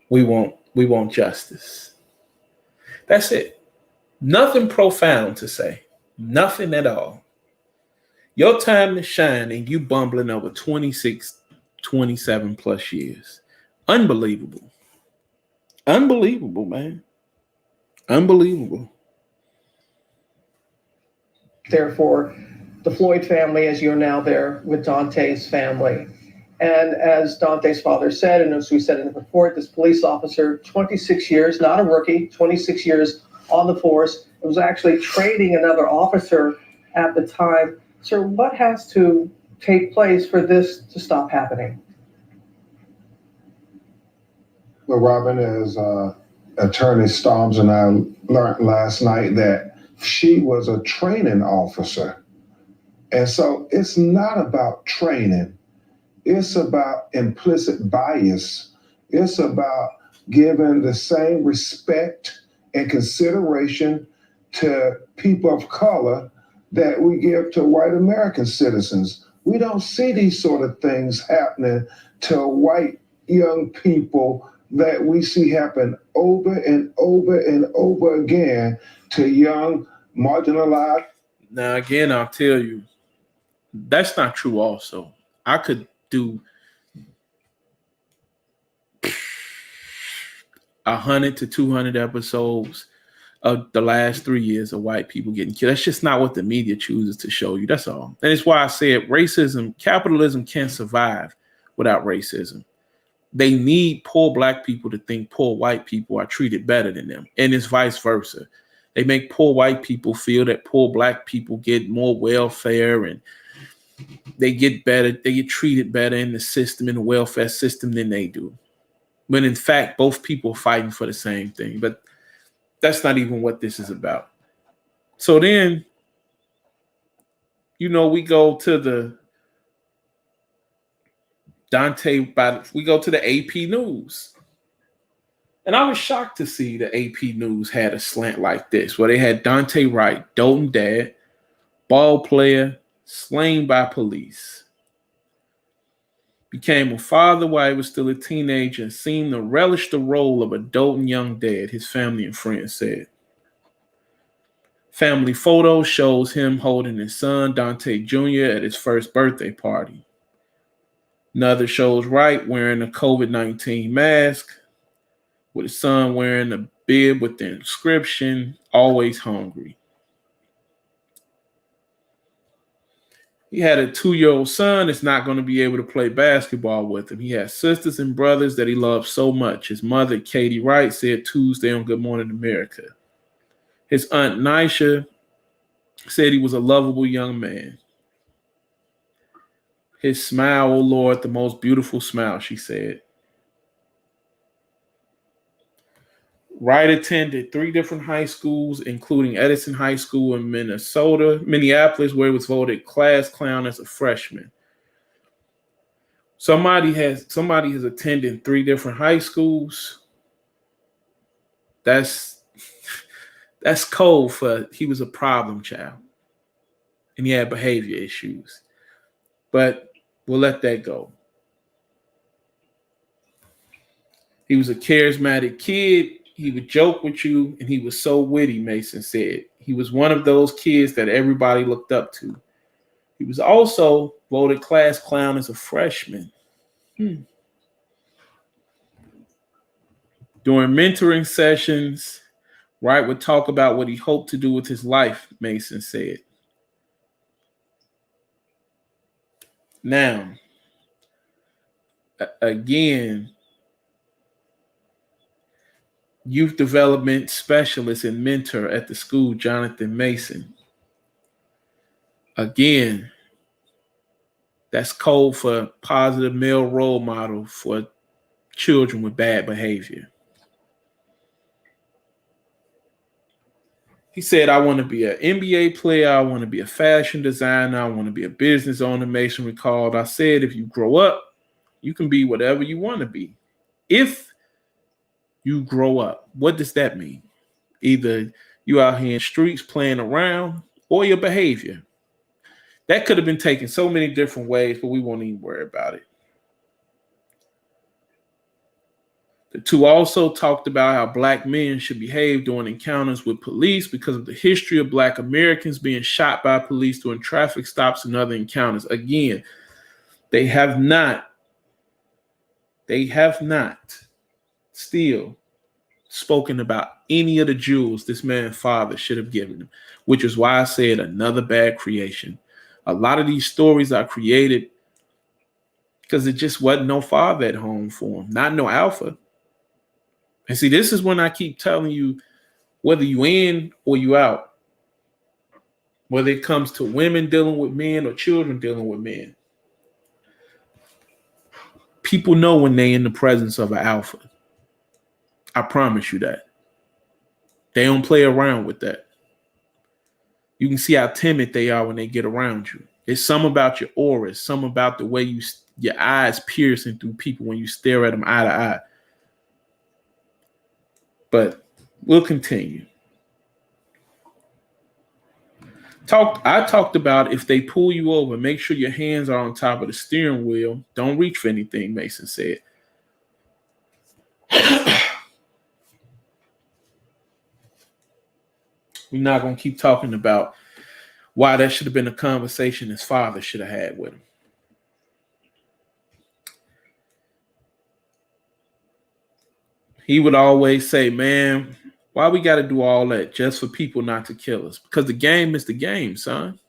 We want justice. That's it. Nothing profound to say. Nothing at all. Your time to shine and you bumbling over 26, 27 plus years. Unbelievable. Unbelievable, man. Unbelievable. Therefore, the Floyd family, as you're now there with Daunte's family. And as Daunte's father said, and as we said in the report, this police officer, 26 years, not a rookie, 26 years on the force, was actually training another officer at the time. Sir, what has to take place for this to stop happening? Well, Robin, as Attorney Storms and I learned last night, that she was a training officer. And so it's not about training. It's about implicit bias. It's about giving the same respect and consideration to people of color that we give to white American citizens. We don't see these sort of things happening to white young people that we see happen over and over and over again to young, marginalized. Now, again, I'll tell you, that's not true also. I could do 100 to 200 episodes of the last 3 years of white people getting killed. That's just not what the media chooses to show you. That's all. And it's why I said racism, capitalism can't survive without racism. They need poor Black people to think poor white people are treated better than them. And it's vice versa. They make poor white people feel that poor Black people get more welfare and they get better, they get treated better in the system, in the welfare system than they do. When in fact, both people are fighting for the same thing. But that's not even what this is about. So then, we go to the we go to the AP News. And I was shocked to see the AP News had a slant like this, where they had Daunte Wright, Dalton dad, ball player, slain by police. Became a father while he was still a teenager and seemed to relish the role of a doting young dad, his family and friends said. Family photo shows him holding his son, Daunte Jr., at his first birthday party. Another shows Wright wearing a COVID-19 mask, with his son wearing a bib with the inscription, "Always Hungry." He had a 2-year-old son that's not going to be able to play basketball with him. He has sisters and brothers that he loves so much. His mother, Katie Wright, said Tuesday on Good Morning America. His aunt, Nisha, said he was a lovable young man. His smile, oh Lord, the most beautiful smile, she said. Wright attended 3 different high schools, including Edison High School in Minneapolis, where he was voted class clown as a freshman. Somebody has attended 3 different high schools. That's cold for he was a problem child. And he had behavior issues. But we'll let that go. He was a charismatic kid. He would joke with you, and he was so witty, Mason said. He was one of those kids that everybody looked up to. He was also voted class clown as a freshman. During mentoring sessions, Wright would talk about what he hoped to do with his life, Mason said. Now, again, youth development specialist and mentor at the school, Jonathan Mason. Again, that's code for positive male role model for children with bad behavior. He said, I want to be an NBA player. I want to be a fashion designer. I want to be a business owner, Mason recalled. I said, if you grow up, you can be whatever you want to be. If you grow up, what does that mean? Either you out here in the streets playing around or your behavior. That could have been taken so many different ways, but we won't even worry about it. The two also talked about how Black men should behave during encounters with police because of the history of Black Americans being shot by police during traffic stops and other encounters. Again, they have not still spoken about any of the jewels this man's father should have given him, which is why I said another bad creation. A lot of these stories are created because it just wasn't no father at home for him, not no alpha. And see, this is when I keep telling you, whether you in or you out, whether it comes to women dealing with men or children dealing with men, people know when they're in the presence of an alpha. I promise you that. They don't play around with that. You can see how timid they are when they get around you. It's some about your aura, it's some about the way your eyes piercing through people when you stare at them eye to eye. But we'll continue. I talked about if they pull you over, make sure your hands are on top of the steering wheel. Don't reach for anything, Mason said. We're not going to keep talking about why that should have been a conversation his father should have had with him. He would always say, man, why we got to do all that just for people not to kill us? Because the game is the game, son.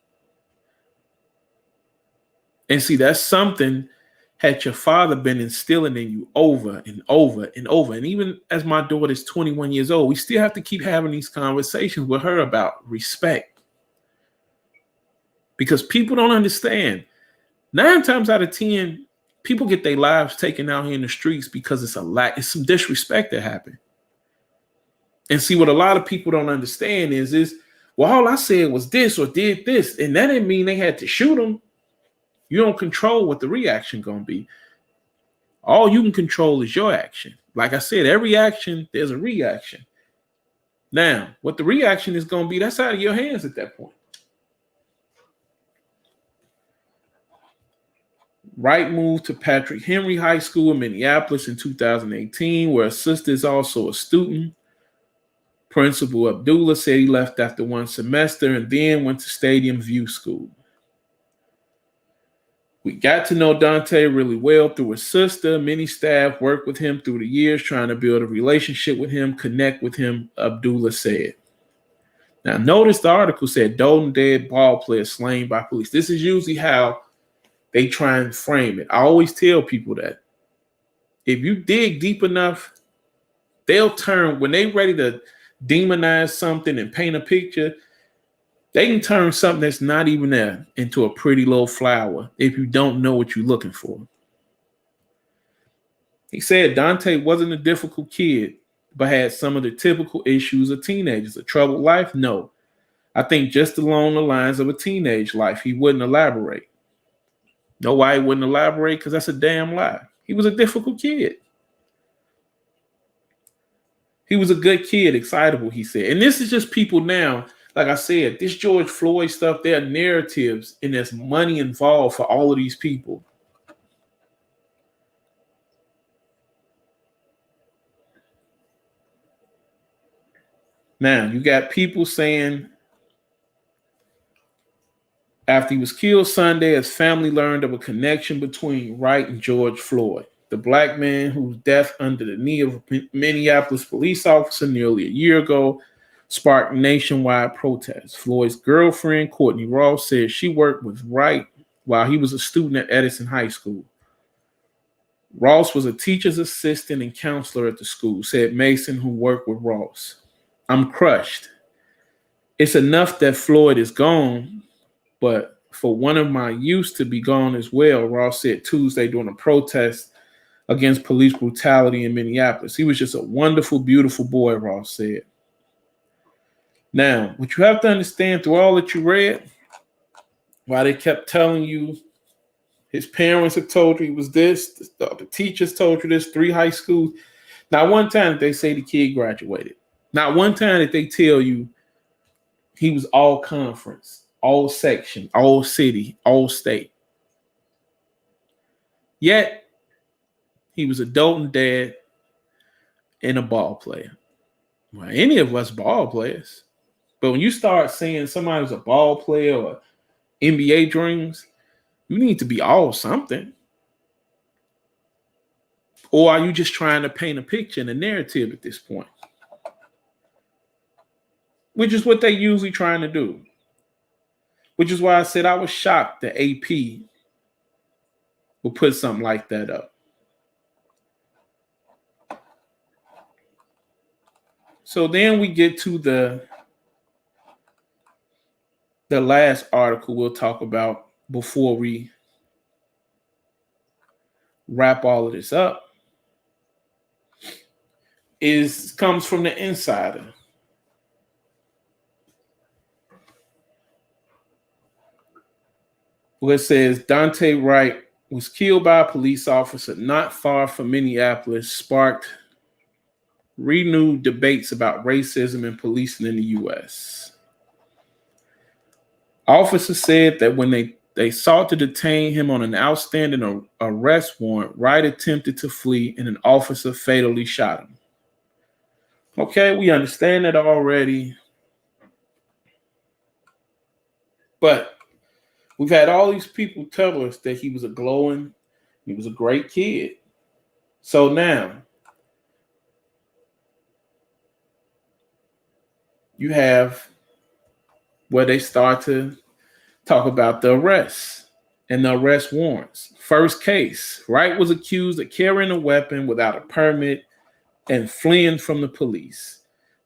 And see, that's something had your father been instilling in you over and over and over. And even as my daughter is 21 years old, we still have to keep having these conversations with her about respect. Because people don't understand. 9 times out of 10, people get their lives taken out here in the streets because it's some disrespect that happened. And see, what a lot of people don't understand is, well, all I said was this or did this. And that didn't mean they had to shoot them. You don't control what the reaction going to be. All you can control is your action. Like I said, every action, there's a reaction. Now, what the reaction is going to be, that's out of your hands at that point. Wright moved to Patrick Henry High School in Minneapolis in 2018, where his sister is also a student. Principal Abdullah said he left after 1 semester and then went to Stadium View School. We got to know Daunte really well through his sister. Many staff worked with him through the years, trying to build a relationship with him, connect with him, Abdullah said. Now, notice the article said Daunte dead ball player slain by police. This is usually how they try and frame it. I always tell people that if you dig deep enough, they'll turn, when they're ready to demonize something and paint a picture, they can turn something that's not even there into a pretty little flower if you don't know what you're looking for. He said Daunte wasn't a difficult kid, but had some of the typical issues of teenagers. A troubled life? No. I think just along the lines of a teenage life. He wouldn't elaborate. Know why he wouldn't elaborate? Because that's a damn lie. He was a difficult kid. He was a good kid, excitable, he said. And this is just people now, like I said, this George Floyd stuff, there are narratives and there's money involved for all of these people. Now, you got people saying after he was killed Sunday, his family learned of a connection between Wright and George Floyd, the black man whose death under the knee of a Minneapolis police officer nearly a year ago sparked nationwide protests. Floyd's girlfriend, Courtney Ross, said she worked with Wright while he was a student at Edison High School. Ross was a teacher's assistant and counselor at the school, said Mason, who worked with Ross. I'm crushed. It's enough that Floyd is gone, but for one of my youth to be gone as well, Ross said Tuesday during a protest against police brutality in Minneapolis. He was just a wonderful, beautiful boy, Ross said. Now, what you have to understand through all that you read, why they kept telling you his parents have told you he was this, the teachers told you this, 3 high schools. Not one time did they say the kid graduated. Not one time did they tell you he was all conference, all section, all city, all state. Yet, he was a Daunte dad and a ball player. Well, any of us ball players. But when you start saying somebody's a ball player or NBA dreams, you need to be all something. Or are you just trying to paint a picture and a narrative at this point? Which is what they usually trying to do. Which is why I said I was shocked that AP would put something like that up. So then we get to the last article we'll talk about before we wrap all of this up. Comes from the Insider. Where it says Daunte Wright was killed by a police officer not far from Minneapolis, sparked renewed debates about racism and policing in the U.S. Officers said that when they sought to detain him on an outstanding arrest warrant, Wright attempted to flee and an officer fatally shot him. Okay, we understand that already. But we've had all these people tell us that he was a great kid. So now, you have where they start to talk about the arrests and the arrest warrants. First case, Wright was accused of carrying a weapon without a permit and fleeing from the police.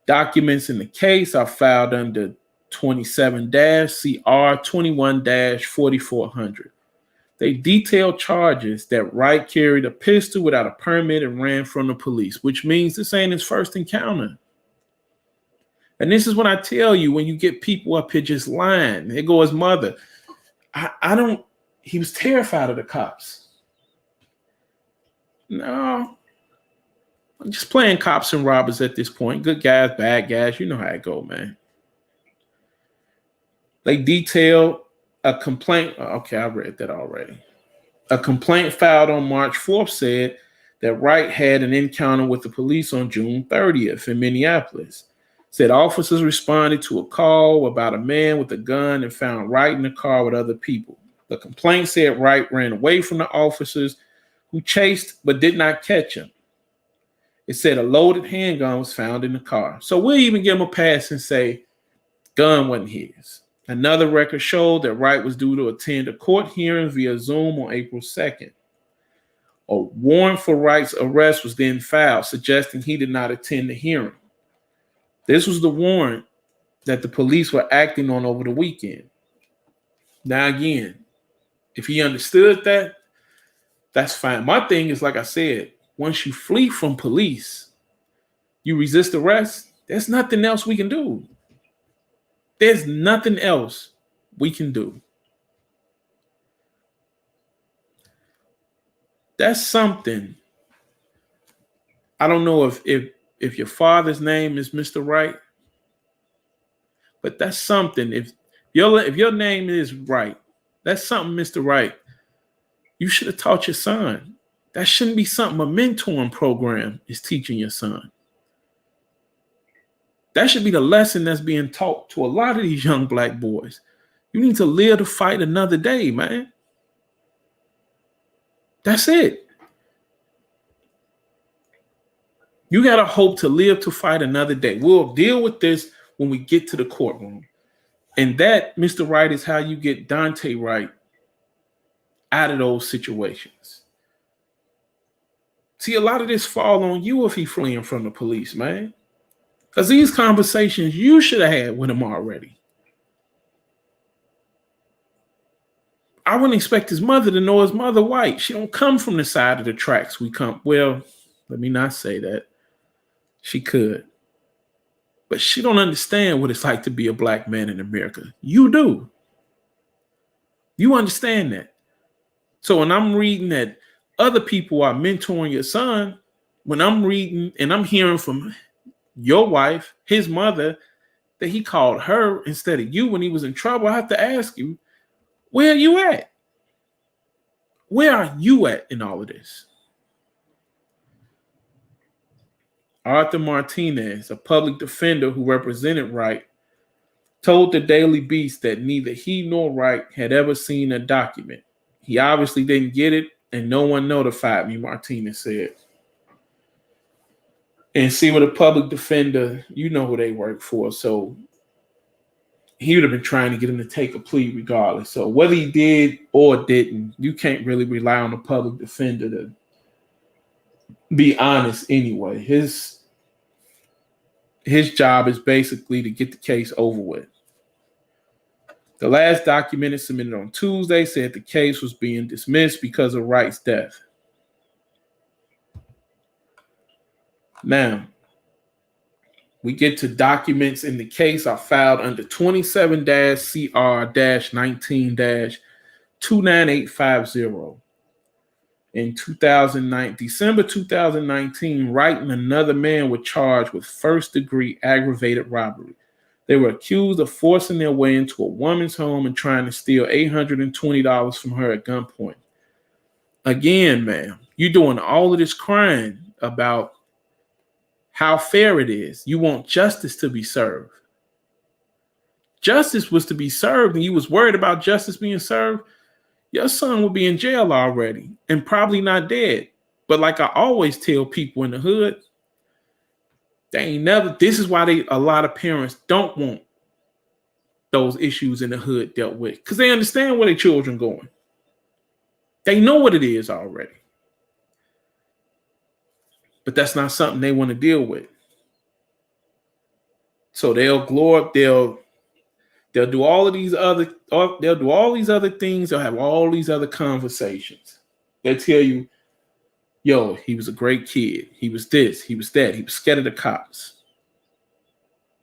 Documents in the case are filed under 27-CR 21-4400. They detail charges that Wright carried a pistol without a permit and ran from the police, which means this ain't his first encounter. And this is what I tell you when you get people up here just lying. There go his mother. He was terrified of the cops. No. I'm just playing cops and robbers at this point. Good guys, bad guys. You know how it go, man. They detail a complaint. Okay, I read that already. A complaint filed on March 4th said that Wright had an encounter with the police on June 30th in Minneapolis. Said officers responded to a call about a man with a gun and found Wright in the car with other people. The complaint said Wright ran away from the officers who chased but did not catch him. It said a loaded handgun was found in the car. So we'll even give him a pass and say Gun wasn't his. Another record showed that Wright was due to attend a court hearing via Zoom on April 2nd. A warrant for Wright's arrest was then filed, suggesting he did not attend the hearing. This was the warrant that the police were acting on over the weekend. Now, again, if he understood that, that's fine. My thing is, like I said, once you flee from police, you resist arrest, there's nothing else we can do. There's nothing else we can do. That's something. I don't know if your father's name is Mr. Wright, but that's something. If your name is Wright, that's something, Mr. Wright, you should have taught your son. That shouldn't be something a mentoring program is teaching your son. That should be the lesson that's being taught to a lot of these young black boys. You need to live to fight another day, man. That's it. You got to hope to live to fight another day. We'll deal with this when we get to the courtroom. And that, Mr. Wright, is how you get Daunte Wright out of those situations. See, a lot of this fall on you if he's fleeing from the police, man. Because these conversations you should have had with him already. I wouldn't expect his mother to know his mother white. She don't come from the side of the tracks we come. Well, let me not say that. She could. But she don't understand what it's like to be a black man in America. You do. You understand that. So when I'm reading that other people are mentoring your son, when I'm reading and I'm hearing from your wife, his mother, that he called her instead of you when he was in trouble, I have to ask you, where are you at? Where are you at in all of this? Arthur Martinez, a public defender who represented Wright, told the Daily Beast that neither he nor Wright had ever seen a document. He obviously didn't get it, and no one notified me, Martinez said. And see, with a public defender, you know who they work for. So he would have been trying to get him to take a plea regardless. So whether he did or didn't, you can't really rely on a public defender to be honest anyway. His job is basically to get the case over with. The last document submitted on Tuesday said the case was being dismissed because of Wright's death. Now, we get to documents in the case are filed under 27-CR-19-29850. In December 2019, Wright and another man were charged with first-degree aggravated robbery. They were accused of forcing their way into a woman's home and trying to steal $820 from her at gunpoint. Again, ma'am, you're doing all of this crying about how fair it is. You want justice to be served. Justice was to be served, and you was worried about justice being served. Your son would be in jail already and probably not dead. But like I always tell people in the hood, this is why a lot of parents don't want those issues in the hood dealt with, because they understand where their children going. They know what it is already. But that's not something they want to deal with. So they'll do all of these other, they'll do all these other things. They'll have all these other conversations. They'll tell you, yo, he was a great kid. He was this, he was that. He was scared of the cops.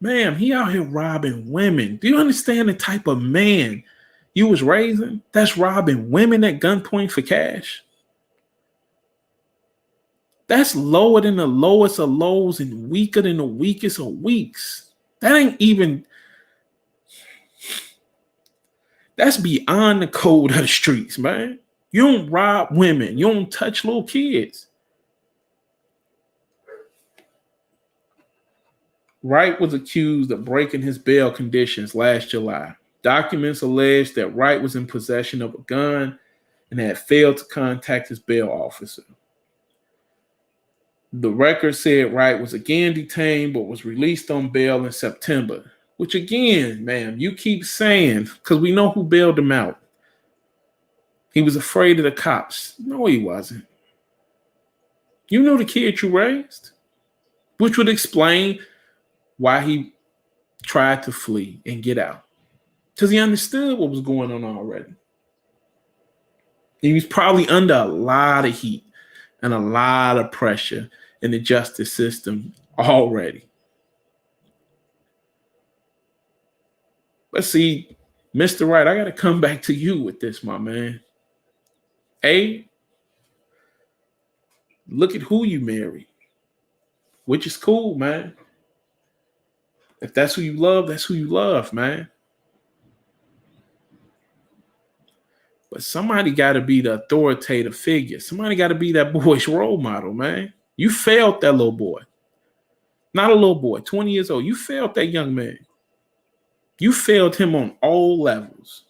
Ma'am, he out here robbing women. Do you understand the type of man you was raising? That's robbing women at gunpoint for cash. That's lower than the lowest of lows and weaker than the weakest of weaks. That ain't even, that's beyond the code of the streets, man. You don't rob women. You don't touch little kids. Wright was accused of breaking his bail conditions last July. Documents allege that Wright was in possession of a gun and had failed to contact his bail officer. The record said Wright was again detained but was released on bail in September, Which again, ma'am, you keep saying, because we know who bailed him out. He was afraid of the cops. No, he wasn't. You know the kid you raised, which would explain why he tried to flee and get out. Because he understood what was going on already. He was probably under a lot of heat and a lot of pressure in the justice system already. Let's see, Mr. Wright, I got to come back to you with this, my man. Look at who you married, which is cool, man. If that's who you love, that's who you love, man. But somebody got to be the authoritative figure. Somebody got to be that boy's role model, man. You failed that little boy. Not a little boy, 20 years old. You failed that young man. You failed him on all levels.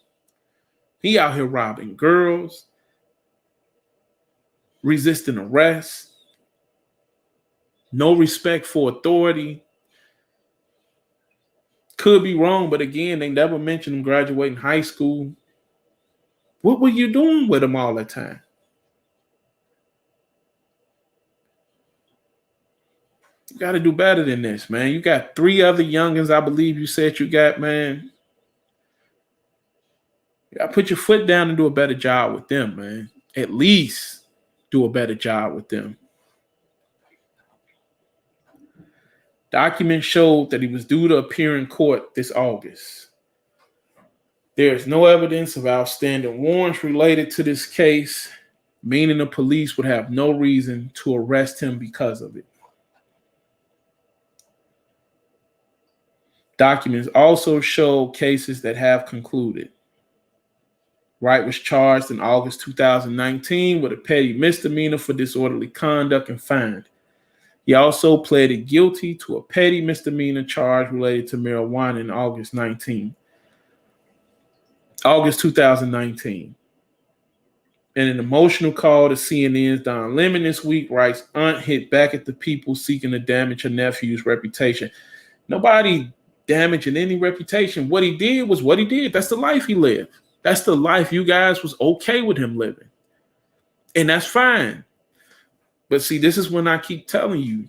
He out here robbing girls, resisting arrest, no respect for authority. Could be wrong, but again, they never mentioned him graduating high school. What were you doing with him all the time? You got to do better than this, man. You got 3 other youngins, I believe you said you got, man. You got to put your foot down and do a better job with them, man. At least do a better job with them. Documents showed that he was due to appear in court this August. There is no evidence of outstanding warrants related to this case, meaning the police would have no reason to arrest him because of it. Documents also show cases that have concluded. Wright was charged in August 2019 with a petty misdemeanor for disorderly conduct and fined. He also pleaded guilty to a petty misdemeanor charge related to marijuana in August 2019. In an emotional call to CNN's Don Lemon this week, Wright's aunt hit back at the people seeking to damage her nephew's reputation. Nobody damaging any reputation. What he did was what he did. That's the life he lived. That's the life you guys was okay with him living. And that's fine. But see, this is when I keep telling you,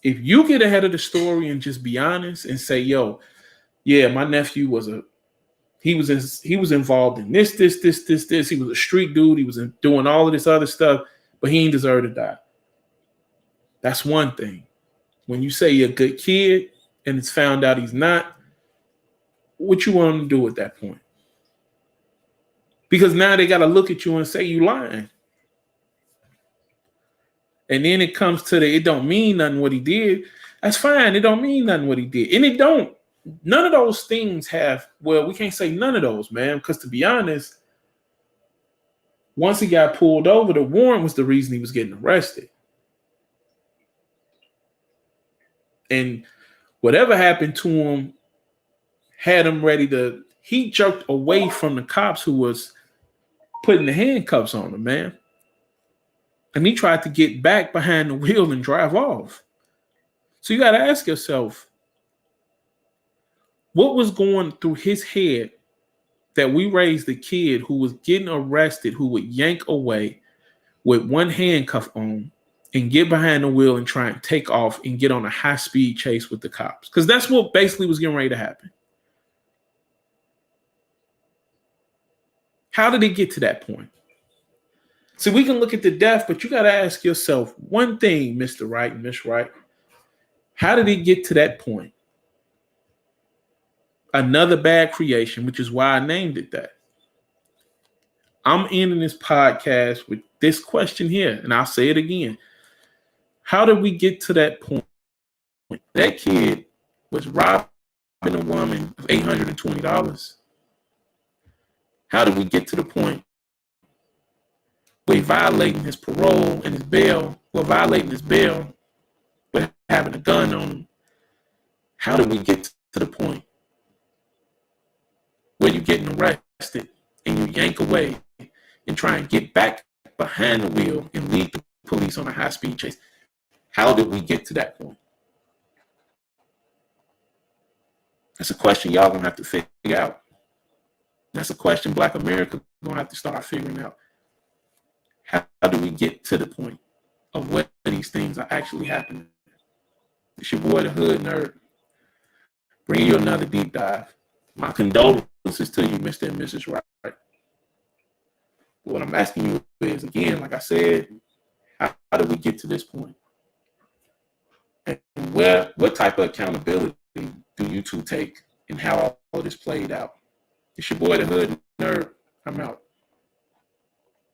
if you get ahead of the story and just be honest and say, yo, yeah, my nephew he was involved in this. He was a street dude. He was doing all of this other stuff, but he ain't deserve to die. That's one thing. When you say you're a good kid and it's found out he's not, what you want him to do at that point? Because now they got to look at you and say you lying. And then it comes to it don't mean nothing what he did. That's fine. It don't mean nothing what he did. And it don't. None of those things have, well, we can't say none of those, man, because to be honest, once he got pulled over, the warrant was the reason he was getting arrested. And whatever happened to him had him ready to, he jerked away from the cops who was putting the handcuffs on him, man. And he tried to get back behind the wheel and drive off. So you got to ask yourself, what was going through his head that we raised a kid who was getting arrested, who would yank away with one handcuff on and get behind the wheel and try and take off and get on a high-speed chase with the cops? Because that's what basically was getting ready to happen. How did it get to that point? So we can look at the death, but you got to ask yourself one thing, Mr. Wright and Miss Wright. How did it get to that point? Another bad creation, which is why I named it that. I'm ending this podcast with this question here, and I'll say it again. How did we get to that point? That kid was robbing a woman of $820. How did we get to the point where he violating his parole and his bail, violating his bail, but having a gun on him? How did we get to the point where you're getting arrested and you yank away and try and get back behind the wheel and lead the police on a high-speed chase? How did we get to that point? That's a question y'all gonna have to figure out. That's a question Black America gonna have to start figuring out. How do we get to the point of where these things are actually happening? It's your boy, the Hood Nerd. Bring you another deep dive. My condolences to you, Mr. and Mrs. Wright. What I'm asking you is, again, like I said, how do we get to this point? And what type of accountability do you two take in how all of this played out? It's your boy, the Hood Nerd. I'm out.